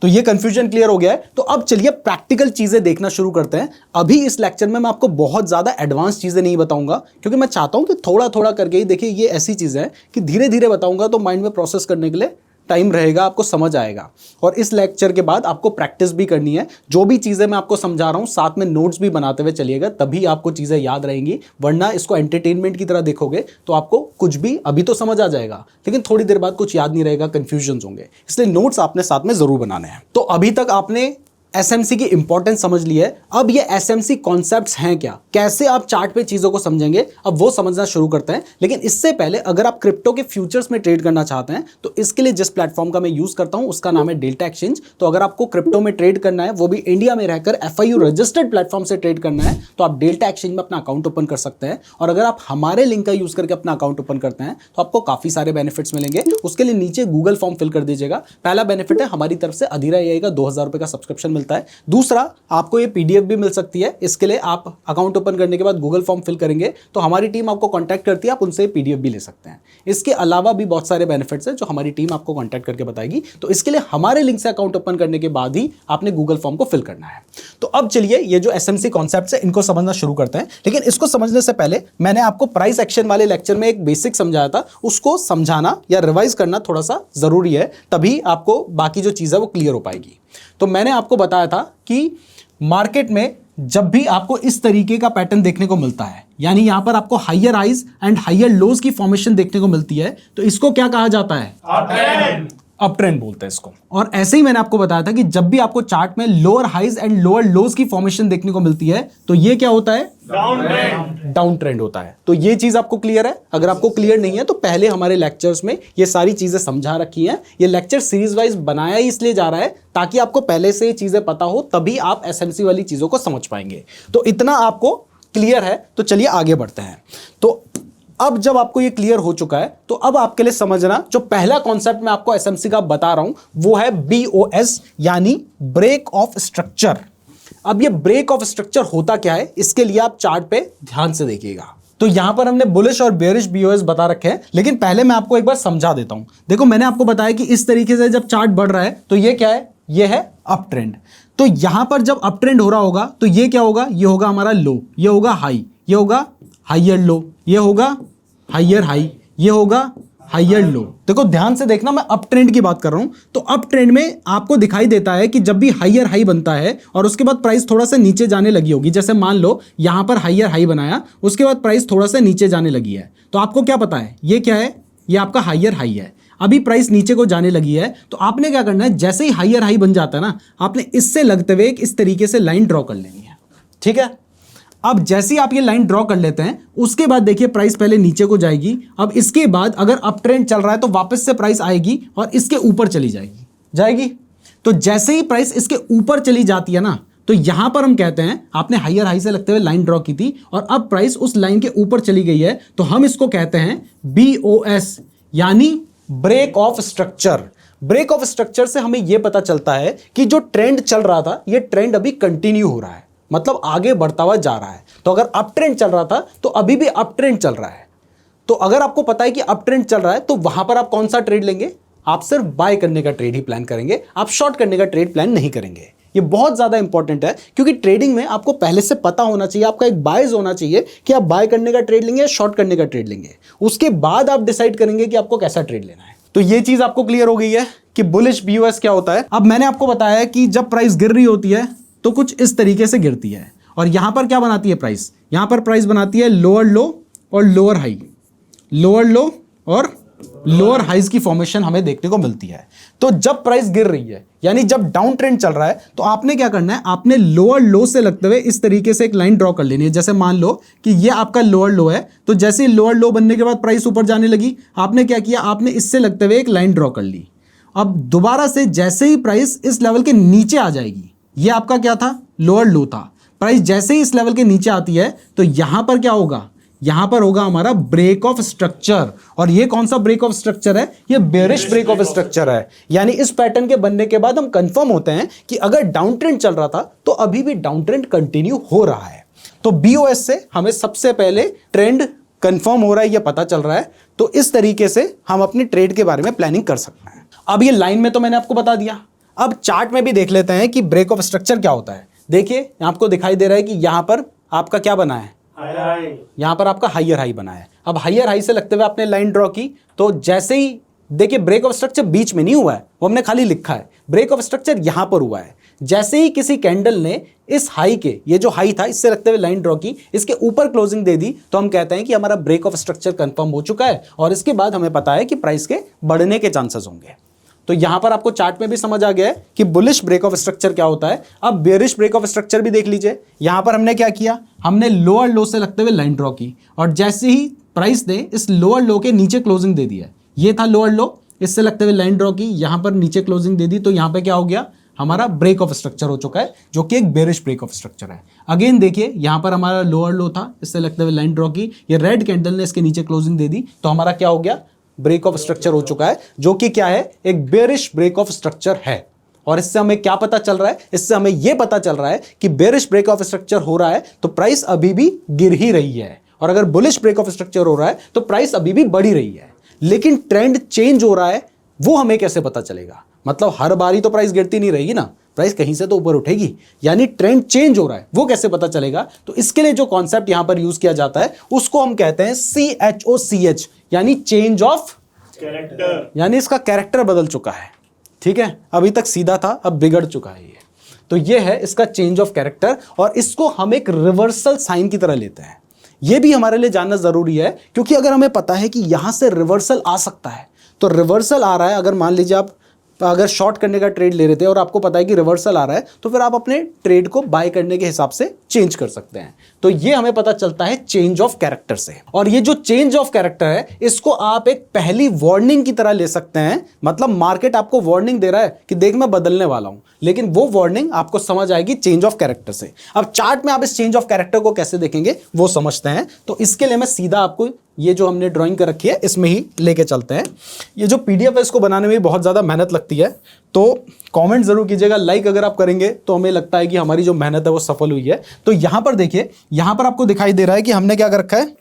S1: तो ये कंफ्यूजन क्लियर हो गया है। तो अब चलिए प्रैक्टिकल चीजें देखना शुरू करते हैं। अभी इस लेक्चर में मैं आपको बहुत ज्यादा एडवांस चीजें नहीं बताऊंगा, क्योंकि मैं चाहता हूं कि थोड़ा थोड़ा करके ही देखिए, ये ऐसी चीजें हैं कि धीरे धीरे बताऊंगा तो माइंड में प्रोसेस करने के लिए टाइम रहेगा, आपको समझ आएगा। और इस लेक्चर के बाद आपको प्रैक्टिस भी करनी है। जो भी चीज़ें मैं आपको समझा रहा हूँ साथ में नोट्स भी बनाते हुए चलिएगा, तभी आपको चीज़ें याद रहेंगी। वरना इसको एंटरटेनमेंट की तरह देखोगे तो आपको कुछ भी अभी तो समझ आ जाएगा, लेकिन थोड़ी देर बाद कुछ याद नहीं रहेगा, कंफ्यूजन्स होंगे। इसलिए नोट्स आपने साथ में ज़रूर बनाने हैं। तो अभी तक आपने SMC की इंपॉर्टेंस समझ ली है। अब ये SMC कॉन्सेप्ट्स हैं क्या, कैसे आप चार्ट पे चीजों को समझेंगे, अब वो समझना शुरू करते हैं। लेकिन इससे पहले अगर आप क्रिप्टो के फ्यूचर्स में ट्रेड करना चाहते हैं तो इसके लिए जिस प्लेटफॉर्म का मैं यूज करता हूं उसका नाम है डेल्टा एक्सचेंज। तो अगर आपको क्रिप्टो में ट्रेड करना है, वो भी इंडिया में रहकर FIU रजिस्टर्ड प्लेटफॉर्म से ट्रेड करना है, तो आप डेल्टा एक्सचेंज में अपना अकाउंट ओपन कर सकते हैं। और अगर आप हमारे लिंक का यूज करके अपना अकाउंट ओपन करते हैं तो आपको काफी सारे बेनिफिट्स मिलेंगे। उसके लिए नीचे गूगल फॉर्म फिल कर दीजिएगा। पहला बेनिफिट है हमारी तरफ से अधीरा AI का 2000 रुपए का सब्सक्रिप्शन मिलता है। दूसरा, आपको ये PDF भी मिल सकती है। इसके लिए आप अकाउंट ओपन करने के बाद गूगल फॉर्म फिल करेंगे तो हमारी टीम आपको कांटेक्ट करती है, आप उनसे PDF भी ले सकते हैं। इसके अलावा भी बहुत सारे बेनिफिट्स हैं जो हमारी टीम आपको कांटेक्ट करके बताएगी। तो इसके लिए हमारे लिंक से अकाउंट ओपन करने के बाद ही आपने गूगल फॉर्म को फिल करना है। तो अब चलिए ये जो SMC कॉन्सेप्ट्स है इनको समझना शुरू करते हैं। लेकिन इसको समझने से पहले मैंने आपको प्राइस एक्शन वाले लेक्चर में एक बेसिक समझाया था, उसको समझाना या रिवाइज करना थोड़ा सा जरूरी है, तभी आपको बाकी जो चीज़ है वो क्लियर हो पाएगी। तो मैंने आपको बताया था कि मार्केट में जब भी आपको इस तरीके का पैटर्न देखने को मिलता है, यानी यहां पर आपको higher highs and higher lows की फॉर्मेशन देखने को मिलती है, तो इसको क्या कहा जाता है? अप ट्रेंड बोलते हैं इसको। और ऐसे ही मैंने आपको बताया था कि जब भी आपको चार्ट में lower highs and lower lows की फॉर्मेशन देखने को मिलती है तो ये क्या होता है? डाउन ट्रेंड होता है। तो ये चीज आपको क्लियर है? अगर आपको क्लियर नहीं है तो पहले हमारे लेक्चर्स में ये सारी चीजें समझा रखी हैं। ये लेक्चर सीरीज वाइज बनाया ही इसलिए जा रहा है ताकि आपको पहले से ये चीजें पता हो, तभी आप SMC वाली चीजों को समझ पाएंगे। तो इतना आपको क्लियर है, तो चलिए आगे बढ़ते हैं। तो अब जब आपको ये क्लियर हो चुका है तो अब आपके लिए समझना, जो पहला कॉन्सेप्ट मैं आपको SMC का बता रहा हूं वो है BOS, यानी ब्रेक ऑफ स्ट्रक्चर। अब ये ब्रेक ऑफ स्ट्रक्चर होता क्या है, इसके लिए आप चार्ट पे ध्यान से देखिएगा। तो यहां पर हमने बुलिश और बेयरिश BOS बता रखे हैं, लेकिन पहले मैं आपको एक बार समझा देता हूं। देखो, मैंने आपको बताया कि इस तरीके से जब चार्ट बढ़ रहा है तो ये क्या है? ये है अप ट्रेंड। तो यहां पर जब अप ट्रेंड हो रहा होगा तो ये क्या होगा? ये होगा हमारा लो, ये होगा हाई, ये होगा हाइयर लो, ये होगा हाइयर हाई, ये होगा हाइयर लो। देखो ध्यान से देखना, मैं अप ट्रेंड की बात कर रहा हूं। तो अप ट्रेंड में आपको दिखाई देता है कि जब भी हाइयर हाई बनता है और उसके बाद प्राइस थोड़ा सा नीचे जाने लगी होगी, जैसे मान लो यहां पर हाइयर हाई बनाया, उसके बाद प्राइस थोड़ा सा नीचे जाने लगी है, तो आपको क्या पता है ये क्या है? ये आपका हाइयर हाई है। अभी प्राइस नीचे को जाने लगी है तो आपने क्या करना है, जैसे ही हाइयर हाई बन जाता है ना, आपने इससे लगते हुए इस तरीके से लाइन ड्रॉ कर लेनी है। ठीक है, अब जैसे ही आप ये लाइन ड्रॉ कर लेते हैं उसके बाद देखिए प्राइस पहले नीचे को जाएगी। अब इसके बाद अगर अप ट्रेंड चल रहा है तो वापस से प्राइस आएगी और इसके ऊपर चली जाएगी। तो जैसे ही प्राइस इसके ऊपर चली जाती है ना, तो यहां पर हम कहते हैं आपने हाइयर हाई से लगते हुए लाइन ड्रॉ की थी और अब प्राइस उस लाइन के ऊपर चली गई है, तो हम इसको कहते हैं BOS, यानी break of structure. Break of structure से हमें यह पता चलता है कि जो ट्रेंड चल रहा था ये ट्रेंड अभी कंटिन्यू हो रहा है, मतलब आगे बढ़ता हुआ जा रहा है। तो अगर अप ट्रेंड चल रहा था तो अभी भी अप ट्रेंड चल रहा है। तो अगर आपको पता है कि अप ट्रेंड चल रहा है तो वहां पर आप कौन सा ट्रेड लेंगे? आप सिर्फ बाय करने का ट्रेड ही प्लान करेंगे, आप शॉर्ट करने का ट्रेड प्लान नहीं करेंगे। ये बहुत ज्यादा इंपॉर्टेंट है, क्योंकि ट्रेडिंग में आपको पहले से पता होना चाहिए, आपका एक बायस होना चाहिए कि आप बाय करने का ट्रेड लेंगे या शॉर्ट करने का ट्रेड लेंगे। उसके बाद आप डिसाइड करेंगे कि आपको कैसा ट्रेड लेना है। तो ये चीज आपको क्लियर हो गई है कि बुलिश BOS क्या होता है। अब मैंने आपको बताया है कि जब प्राइस गिर रही होती है तो कुछ इस तरीके से गिरती है, और यहां पर क्या बनाती है प्राइस? यहां पर प्राइस बनाती है लोअर लो और लोअर हाई, लोअर लो और लोअर हाइज की फॉर्मेशन हमें देखने को मिलती है। तो जब प्राइस गिर रही है, यानी जब डाउन ट्रेंड चल रहा है, तो आपने क्या करना है, आपने लोअर लो से लगते हुए इस तरीके से एक लाइन ड्रॉ कर लेनी है। जैसे मान लो कि ये आपका लोअर लो है, तो जैसे ही लोअर लो बनने के बाद प्राइस ऊपर जाने लगी, आपने क्या किया, आपने इससे लगते हुए एक लाइन ड्रॉ कर ली। अब दोबारा से जैसे ही प्राइस इस लेवल के नीचे आ जाएगी, ये आपका क्या था, लोअर लो था, प्राइस जैसे ही इस लेवल के नीचे आती है तो यहां पर क्या होगा, यहां पर होगा हमारा ब्रेक ऑफ स्ट्रक्चर। और ये कौन सा ब्रेक ऑफ स्ट्रक्चर है, ये बेरिश ब्रेक ऑफ स्ट्रक्चर है। यानी इस पैटर्न के बनने के बाद हम कंफर्म होते हैं कि अगर डाउन ट्रेंड चल रहा था तो अभी भी डाउन ट्रेंड कंटिन्यू हो रहा है। तो बीओएस से हमें सबसे पहले ट्रेंड कंफर्म हो रहा है, ये पता चल रहा है। तो इस तरीके से हम अपनी ट्रेड के बारे में प्लानिंग कर सकते हैं। अब ये लाइन में तो मैंने आपको बता दिया, अब चार्ट में भी देख लेते हैं कि ब्रेक ऑफ स्ट्रक्चर क्या होता है। देखिए आपको दिखाई दे रहा है कि यहां पर आपका क्या बना है, यहां पर आपका हायर हाई बना है। अब हायर हाई से लगते हुए आपने लाइन ड्रॉ की, तो जैसे ही देखिए ब्रेक ऑफ स्ट्रक्चर बीच में नहीं हुआ है, वो हमने खाली लिखा है, ब्रेक ऑफ स्ट्रक्चर यहां पर हुआ है। जैसे ही किसी कैंडल ने इस हाई के, ये जो हाई था इससे लगते हुए लाइन ड्रॉ की, इसके ऊपर क्लोजिंग दे दी, तो हम कहते हैं कि हमारा ब्रेक ऑफ स्ट्रक्चर कंफर्म हो चुका है और इसके बाद हमें पता है कि प्राइस के बढ़ने के चांसेस होंगे। तो यहां पर आपको चार्ट में भी समझ आ गया है कि बुलिश ब्रेक ऑफ स्ट्रक्चर क्या होता है। अब बेरिश ब्रेक ऑफ स्ट्रक्चर भी देख लीजिए। यहां पर हमने क्या किया, हमने लोअर लो से लगते हुए लाइन ड्रॉ की और जैसे ही प्राइस ने इस लोअर लो के नीचे क्लोजिंग दे दिया, ये था लोअर लो, इससे लगते हुए लाइन ड्रॉ की, यहां पर नीचे क्लोजिंग दे दी, तो यहां पर क्या हो गया, हमारा ब्रेक ऑफ स्ट्रक्चर हो चुका है, जो कि एक बेरिश ब्रेक ऑफ स्ट्रक्चर है। अगेन देखिए यहां पर हमारा लोअर लो था, इससे लगते हुए लाइन ड्रॉ की, ये रेड कैंडल ने इसके नीचे क्लोजिंग दे दी, तो हमारा क्या हो गया, ब्रेक ऑफ स्ट्रक्चर हो चुका है, जो कि क्या है, एक बेरिश ब्रेक ऑफ स्ट्रक्चर है। और इससे हमें क्या पता चल रहा है, इससे हमें यह पता चल रहा है कि बेरिश ब्रेक ऑफ स्ट्रक्चर हो रहा है तो प्राइस अभी भी गिर ही रही है, और अगर बुलिश ब्रेक ऑफ स्ट्रक्चर हो रहा है तो प्राइस अभी भी बढ़ी रही है। लेकिन ट्रेंड चेंज हो रहा है, वो हमें कैसे पता चलेगा, मतलब हर बारी तो प्राइस गिरती नहीं रहेगी ना, प्राइस कहीं से तो ऊपर उठेगी, यानी ट्रेंड चेंज हो रहा है, वो कैसे पता चलेगा। तो इसके लिए जो कॉन्सेप्ट यहां पर यूज किया जाता है उसको हम कहते हैं CHOCH, यानी चेंज ऑफ
S2: कैरेक्टर,
S1: यानी इसका कैरेक्टर बदल चुका है। ठीक है, अभी तक सीधा था, अब बिगड़ चुका है ये। तो ये है इसका चेंज ऑफ कैरेक्टर, और इसको हम एक रिवर्सल साइन की तरह लेते हैं। ये भी हमारे लिए जानना जरूरी है, क्योंकि अगर हमें पता है कि यहां से रिवर्सल आ सकता है, तो रिवर्सल आ रहा है, अगर मान लीजिए आप अगर शॉर्ट करने का ट्रेड ले रहे थे और आपको पता है कि रिवर्सल आ रहा है, तो फिर आप अपने ट्रेड को बाय करने के हिसाब से चेंज कर सकते हैं। तो ये हमें पता चलता है चेंज ऑफ कैरेक्टर से। और ये जो चेंज ऑफ कैरेक्टर है, इसको आप एक पहली वार्निंग की तरह ले सकते हैं। मतलब मार्केट आपको वार्निंग दे रहा है कि देख मैं बदलने वाला हूं, लेकिन वो वार्निंग आपको समझ आएगी चेंज ऑफ कैरेक्टर से। अब चार्ट में आप इस चेंज ऑफ कैरेक्टर को कैसे देखेंगे वो समझते हैं। तो इसके लिए मैं सीधा आपको ये जो हमने ड्राइंग कर रखी है इसमें ही लेके चलते हैं। ये जो PDF है इसको बनाने में बहुत ज़्यादा मेहनत लगती है, तो कमेंट जरूर कीजिएगा, लाइक अगर आप करेंगे तो हमें लगता है कि हमारी जो मेहनत है वो सफल हुई है। तो यहाँ पर देखिए, यहाँ पर आपको दिखाई दे रहा है कि हमने क्या कर रखा है,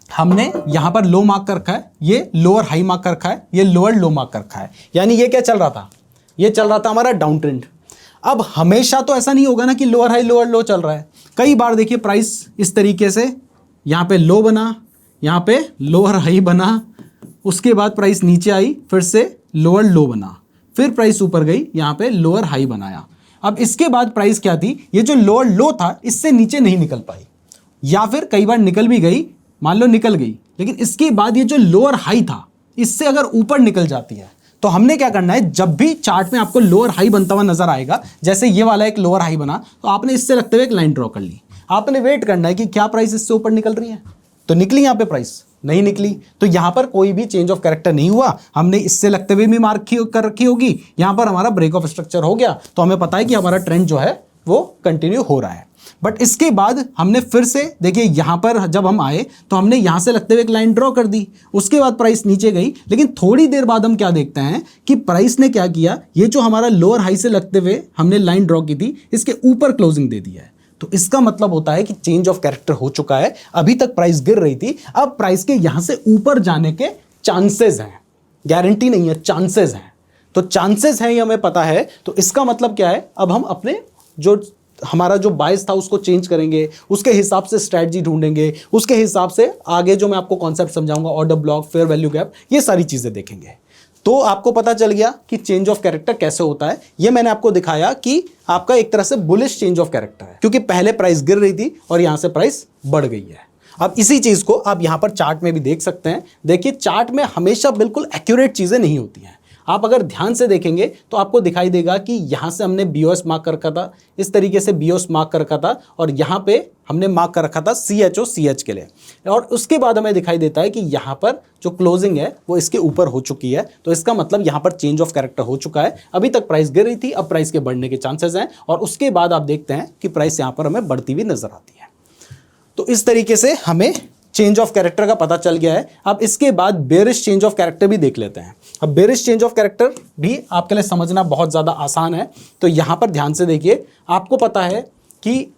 S1: हमने यहाँ पर लो मार्क कर रखा है, ये लोअर हाई मार्क कर रखा है, ये लोअर लो मार्क कर रखा है। यानी ये क्या चल रहा था, ये चल रहा था हमारा डाउन ट्रेंड। अब हमेशा तो ऐसा नहीं होगा ना कि लोअर हाई लोअर लो चल रहा है। कई बार देखिए प्राइस इस तरीके से यहाँ पे लो बना, यहाँ पे लोअर हाई बना, उसके बाद प्राइस नीचे आई, फिर से लोअर लो बना, फिर प्राइस ऊपर गई, यहाँ पे लोअर हाई बनाया। अब इसके बाद प्राइस क्या थी, ये जो लोअर लो था इससे नीचे नहीं निकल पाई, या फिर कई बार निकल भी गई, मान लो निकल गई, लेकिन इसके बाद ये जो लोअर हाई था इससे अगर ऊपर निकल जाती है, तो हमने क्या करना है, जब भी चार्ट में आपको लोअर हाई बनता हुआ नजर आएगा, जैसे ये वाला एक लोअर हाई बना, तो आपने इससे लगते हुए एक लाइन ड्रॉ कर ली। आपने वेट करना है कि क्या प्राइस इससे ऊपर निकल रही है, तो निकली, यहाँ पे प्राइस नहीं निकली, तो यहां पर कोई भी चेंज ऑफ कैरेक्टर नहीं हुआ। हमने इससे लगते हुए भी मार्क कर रखी होगी, यहां पर हमारा ब्रेक ऑफ स्ट्रक्चर हो गया, तो हमें पता है कि हमारा ट्रेंड जो है वो कंटिन्यू हो रहा है। बट इसके बाद हमने फिर से देखिए, यहां पर जब हम आए तो हमने यहां से लगते हुए एक लाइन ड्रॉ कर दी, उसके बाद प्राइस नीचे गई, लेकिन थोड़ी देर बाद हम क्या देखते हैं कि प्राइस ने क्या किया, ये जो हमारा लोअर हाई से लगते हुए हमने लाइन ड्रॉ की थी, इसके ऊपर क्लोजिंग दे दी है। तो इसका मतलब होता है कि चेंज ऑफ कैरेक्टर हो चुका है। अभी तक प्राइस गिर रही थी, अब प्राइस के यहां से ऊपर जाने के चांसेस हैं, गारंटी नहीं है, चांसेस हैं। तो चांसेस हैं ये हमें पता है, तो इसका मतलब क्या है, अब हम अपने जो हमारा जो बायस था उसको चेंज करेंगे, उसके हिसाब से स्ट्रैटेजी ढूंढेंगे, उसके हिसाब से आगे जो मैं आपको कॉन्सेप्ट समझाऊंगा, order block, fair value gap, ये सारी चीजें देखेंगे। तो आपको पता चल गया कि चेंज ऑफ कैरेक्टर कैसे होता है। ये मैंने आपको दिखाया कि आपका एक तरह से बुलिश चेंज ऑफ कैरेक्टर है, क्योंकि पहले प्राइस गिर रही थी और यहां से प्राइस बढ़ गई है। अब इसी चीज को आप यहां पर चार्ट में भी देख सकते हैं। देखिए चार्ट में हमेशा बिल्कुल एक्यूरेट चीजें नहीं होती हैं। आप अगर ध्यान से देखेंगे तो आपको दिखाई देगा कि यहां से हमने BOS मार्क कर रखा था, इस तरीके से BOS मार्क कर रखा था, और यहां पे हमने मार्क कर रखा था CHO CH के लिए, और उसके बाद हमें दिखाई देता है कि यहां पर जो क्लोजिंग है वो इसके ऊपर हो चुकी है। तो इसका मतलब यहां पर चेंज ऑफ कैरेक्टर हो चुका है। अभी तक प्राइस गिर रही थी, अब प्राइस के बढ़ने के चांसेस हैं, और उसके बाद आप देखते हैं कि प्राइस यहां पर हमें बढ़ती हुई नजर आती है। तो इस तरीके से हमें चेंज ऑफ कैरेक्टर का पता चल गया है। अब इसके बाद बेरिश चेंज ऑफ कैरेक्टर भी देख लेते हैं। अब बेरिश चेंज ऑफ कैरेक्टर भी आपके लिए समझना बहुत ज़्यादा आसान है। तो यहाँ पर ध्यान से देखिए, आपको पता है कि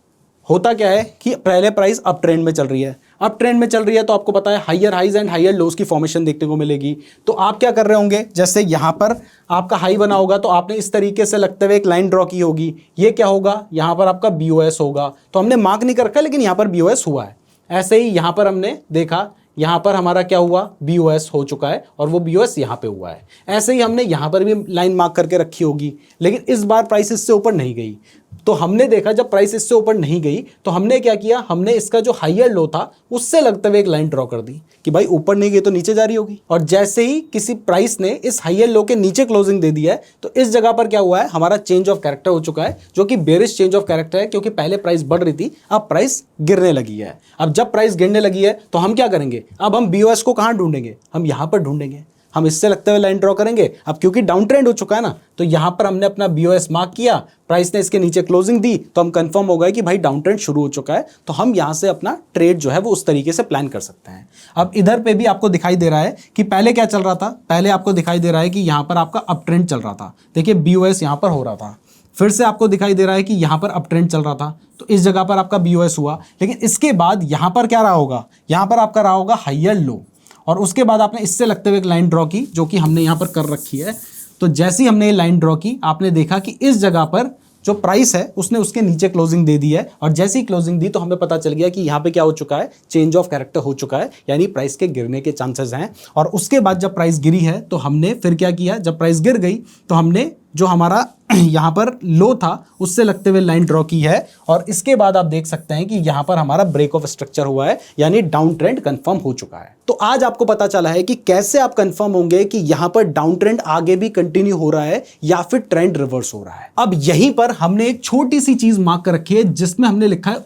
S1: होता क्या है कि पहले प्राइस अप ट्रेंड में चल रही है, अप ट्रेंड में चल रही है, तो आपको पता है higher highs and higher lows की फॉर्मेशन देखने को मिलेगी। तो आप क्या कर रहे होंगे, जैसे यहाँ पर आपका हाई बना होगा तो आपने इस तरीके से लगते हुए एक लाइन ड्रॉ की होगी। ये क्या होगा, यहाँ पर आपका BOS होगा। तो हमने मार्क नहीं कर रखा, लेकिन यहाँ पर BOS हुआ है। ऐसे ही यहाँ पर हमने देखा, यहाँ पर हमारा क्या हुआ, BOS हो चुका है, और वो BOS यहाँ पे हुआ है। ऐसे ही हमने यहाँ पर भी लाइन मार्क करके रखी होगी, लेकिन इस बार प्राइस इससे ऊपर नहीं गई। तो हमने देखा जब प्राइस इससे ऊपर नहीं गई तो हमने क्या किया, हमने इसका जो हायर लो था उससे लगते हुए एक लाइन ड्रॉ कर दी कि भाई ऊपर नहीं गई तो नीचे जा रही होगी। और जैसे ही किसी प्राइस ने इस हायर लो के नीचे क्लोजिंग दे दी है तो इस जगह पर क्या हुआ है, हमारा चेंज ऑफ कैरेक्टर हो चुका है, जो कि बेरिश चेंज ऑफ कैरेक्टर है, क्योंकि पहले प्राइस बढ़ रही थी, अब प्राइस गिरने लगी है। अब जब प्राइस गिरने लगी है तो हम क्या करेंगे, अब हम BOS को कहाँ ढूंढेंगे, हम यहाँ पर ढूंढेंगे। हम इससे लगते हुए लाइन ड्रॉ करेंगे। अब क्योंकि डाउन ट्रेंड हो चुका है ना, तो यहां पर हमने अपना BOS मार्क किया, प्राइस ने इसके नीचे क्लोजिंग दी, तो हम कंफर्म हो गए कि भाई डाउन ट्रेंड शुरू हो चुका है। तो हम यहां से अपना ट्रेड जो है वो उस तरीके से प्लान कर सकते हैं। अब इधर पे भी आपको दिखाई दे रहा है कि पहले क्या चल रहा था, पहले आपको दिखाई दे रहा है कि यहां पर आपका अप ट्रेंड चल रहा था। देखिए BOS यहां पर हो रहा था, फिर से आपको दिखाई दे रहा है कि यहां पर अप ट्रेंड चल रहा था, तो इस जगह पर आपका BOS हुआ। लेकिन इसके बाद यहां पर क्या रहा होगा, यहां पर आपका रहा होगा हायर लो, और उसके बाद आपने इससे लगते हुए एक लाइन ड्रॉ की, जो कि हमने यहाँ पर कर रखी है। तो जैसे ही हमने ये लाइन ड्रॉ की, आपने देखा कि इस जगह पर जो प्राइस है उसने उसके नीचे क्लोजिंग दे दी है, और जैसे ही क्लोजिंग दी तो हमें पता चल गया कि यहाँ पे क्या हो चुका है, चेंज ऑफ कैरेक्टर हो चुका है, यानी प्राइस के गिरने के चांसेस हैं। और उसके बाद जब प्राइस गिरी है तो हमने फिर क्या किया, जब प्राइस गिर गई तो हमने जो हमारा यहाँ पर लो था उससे लगते हुए लाइन ड्रॉ की है, और इसके बाद आप देख सकते हैं कि यहाँ पर हमारा ब्रेक ऑफ स्ट्रक्चर हुआ है, यानी डाउन ट्रेंड कंफर्म हो चुका है। तो आज आपको पता चला है कि कैसे आप कंफर्म होंगे कि यहाँ पर डाउन ट्रेंड आगे भी कंटिन्यू हो रहा है या फिर ट्रेंड रिवर्स हो रहा है। अब यहीं पर हमने एक छोटी सी चीज मार्क कर रखी है जिसमें हमने लिखा है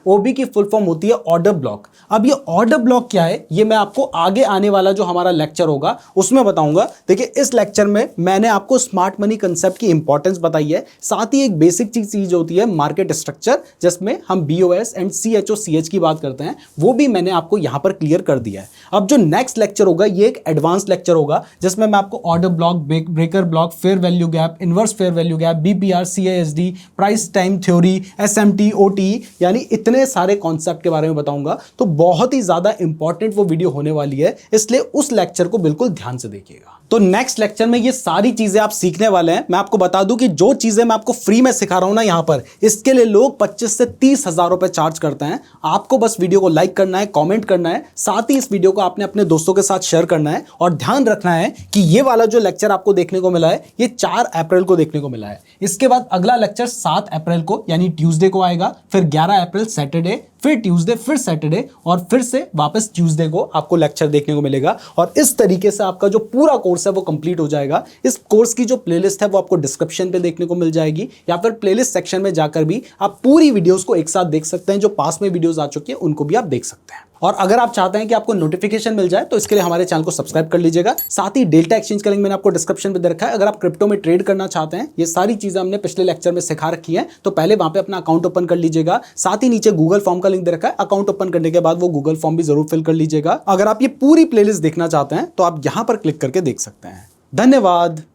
S1: OB की फुल फॉर्म होती है ऑर्डर ब्लॉक। अब ये ऑर्डर ब्लॉक क्या है, ये मैं आपको आगे आने वाला जो हमारा लेक्चर होगा उसमें बताऊंगा। देखिए इस लेक्चर में मैंने आपको स्मार्ट मनी कंसेप्ट की इंपॉर्टेंस बताई है, साथ ही एक बेसिक चीज होती है मार्केट स्ट्रक्चर, जिसमें हम BOS एंड CHO CH की बात करते हैं, वो भी मैंने आपको यहां पर क्लियर कर दिया है। अब जो नेक्स्ट लेक्चर होगा ये एक एडवांस लेक्चर होगा, जिसमें मैं आपको order block, breaker block, fair value gap, inverse fair value gap, BPR, CASD, price time theory, SMT, OT, यानी इतने सारे कॉन्सेप्ट के बारे में बताऊंगा। तो बहुत ही ज्यादा इंपॉर्टेंट वो वीडियो होने वाली है, इसलिए उस लेक्चर को बिल्कुल ध्यान से देखिएगा। तो नेक्स्ट लेक्चर में ये सारी चीजें आप सीखने वाले हैं। मैं आपको बता दूं कि जो चीजें मैं आपको फ्री में सिखा रहा हूं ना यहां पर, इसके लिए लोग 25 से 30 हजार रुपए चार्ज करते हैं। आपको बस वीडियो को लाइक करना है, कमेंट करना है, साथ ही इस वीडियो को आपने अपने दोस्तों के साथ शेयर करना है। और ध्यान रखना है कि ये वाला जो लेक्चर आपको देखने को मिला है ये 4 अप्रैल को देखने को मिला है। इसके बाद अगला लेक्चर 7 अप्रैल को यानी ट्यूसडे को आएगा, फिर 11 अप्रैल सैटरडे, फिर ट्यूसडे, फिर सैटरडे, और फिर से वापस ट्यूसडे को आपको लेक्चर देखने को मिलेगा। और इस तरीके से आपका जो पूरा कोर्स है वो कंप्लीट हो जाएगा। इस कोर्स की जो प्लेलिस्ट है वो आपको डिस्क्रिप्शन पे देखने को मिल जाएगी, या फिर प्लेलिस्ट सेक्शन में जाकर भी आप पूरी वीडियोस को एक साथ देख सकते हैं। जो पास में वीडियोस आ चुकी है उनको भी आप देख सकते हैं। और अगर आप चाहते हैं कि आपको नोटिफिकेशन मिल जाए तो इसके लिए हमारे चैनल को सब्सक्राइब कर लीजिएगा। साथ ही डेल्टा एक्सचेंज का लिंक मैंने आपको डिस्क्रिप्शन में दे रखा है। अगर आप क्रिप्टो में ट्रेड करना चाहते हैं, ये सारी चीजें हमने पिछले लेक्चर में सिखा रखी है, तो पहले वहां पे अपना अकाउंट ओपन कर लीजिएगा। साथ ही नीचे गूगल फॉर्म का लिंक दे रखा है, अकाउंट ओपन करने के बाद वो गूगल फॉर्म भी जरूर फिल कर लीजिएगा। अगर आप ये पूरी प्लेलिस्ट देखना चाहते हैं तो आप यहां पर क्लिक करके देख सकते हैं। धन्यवाद।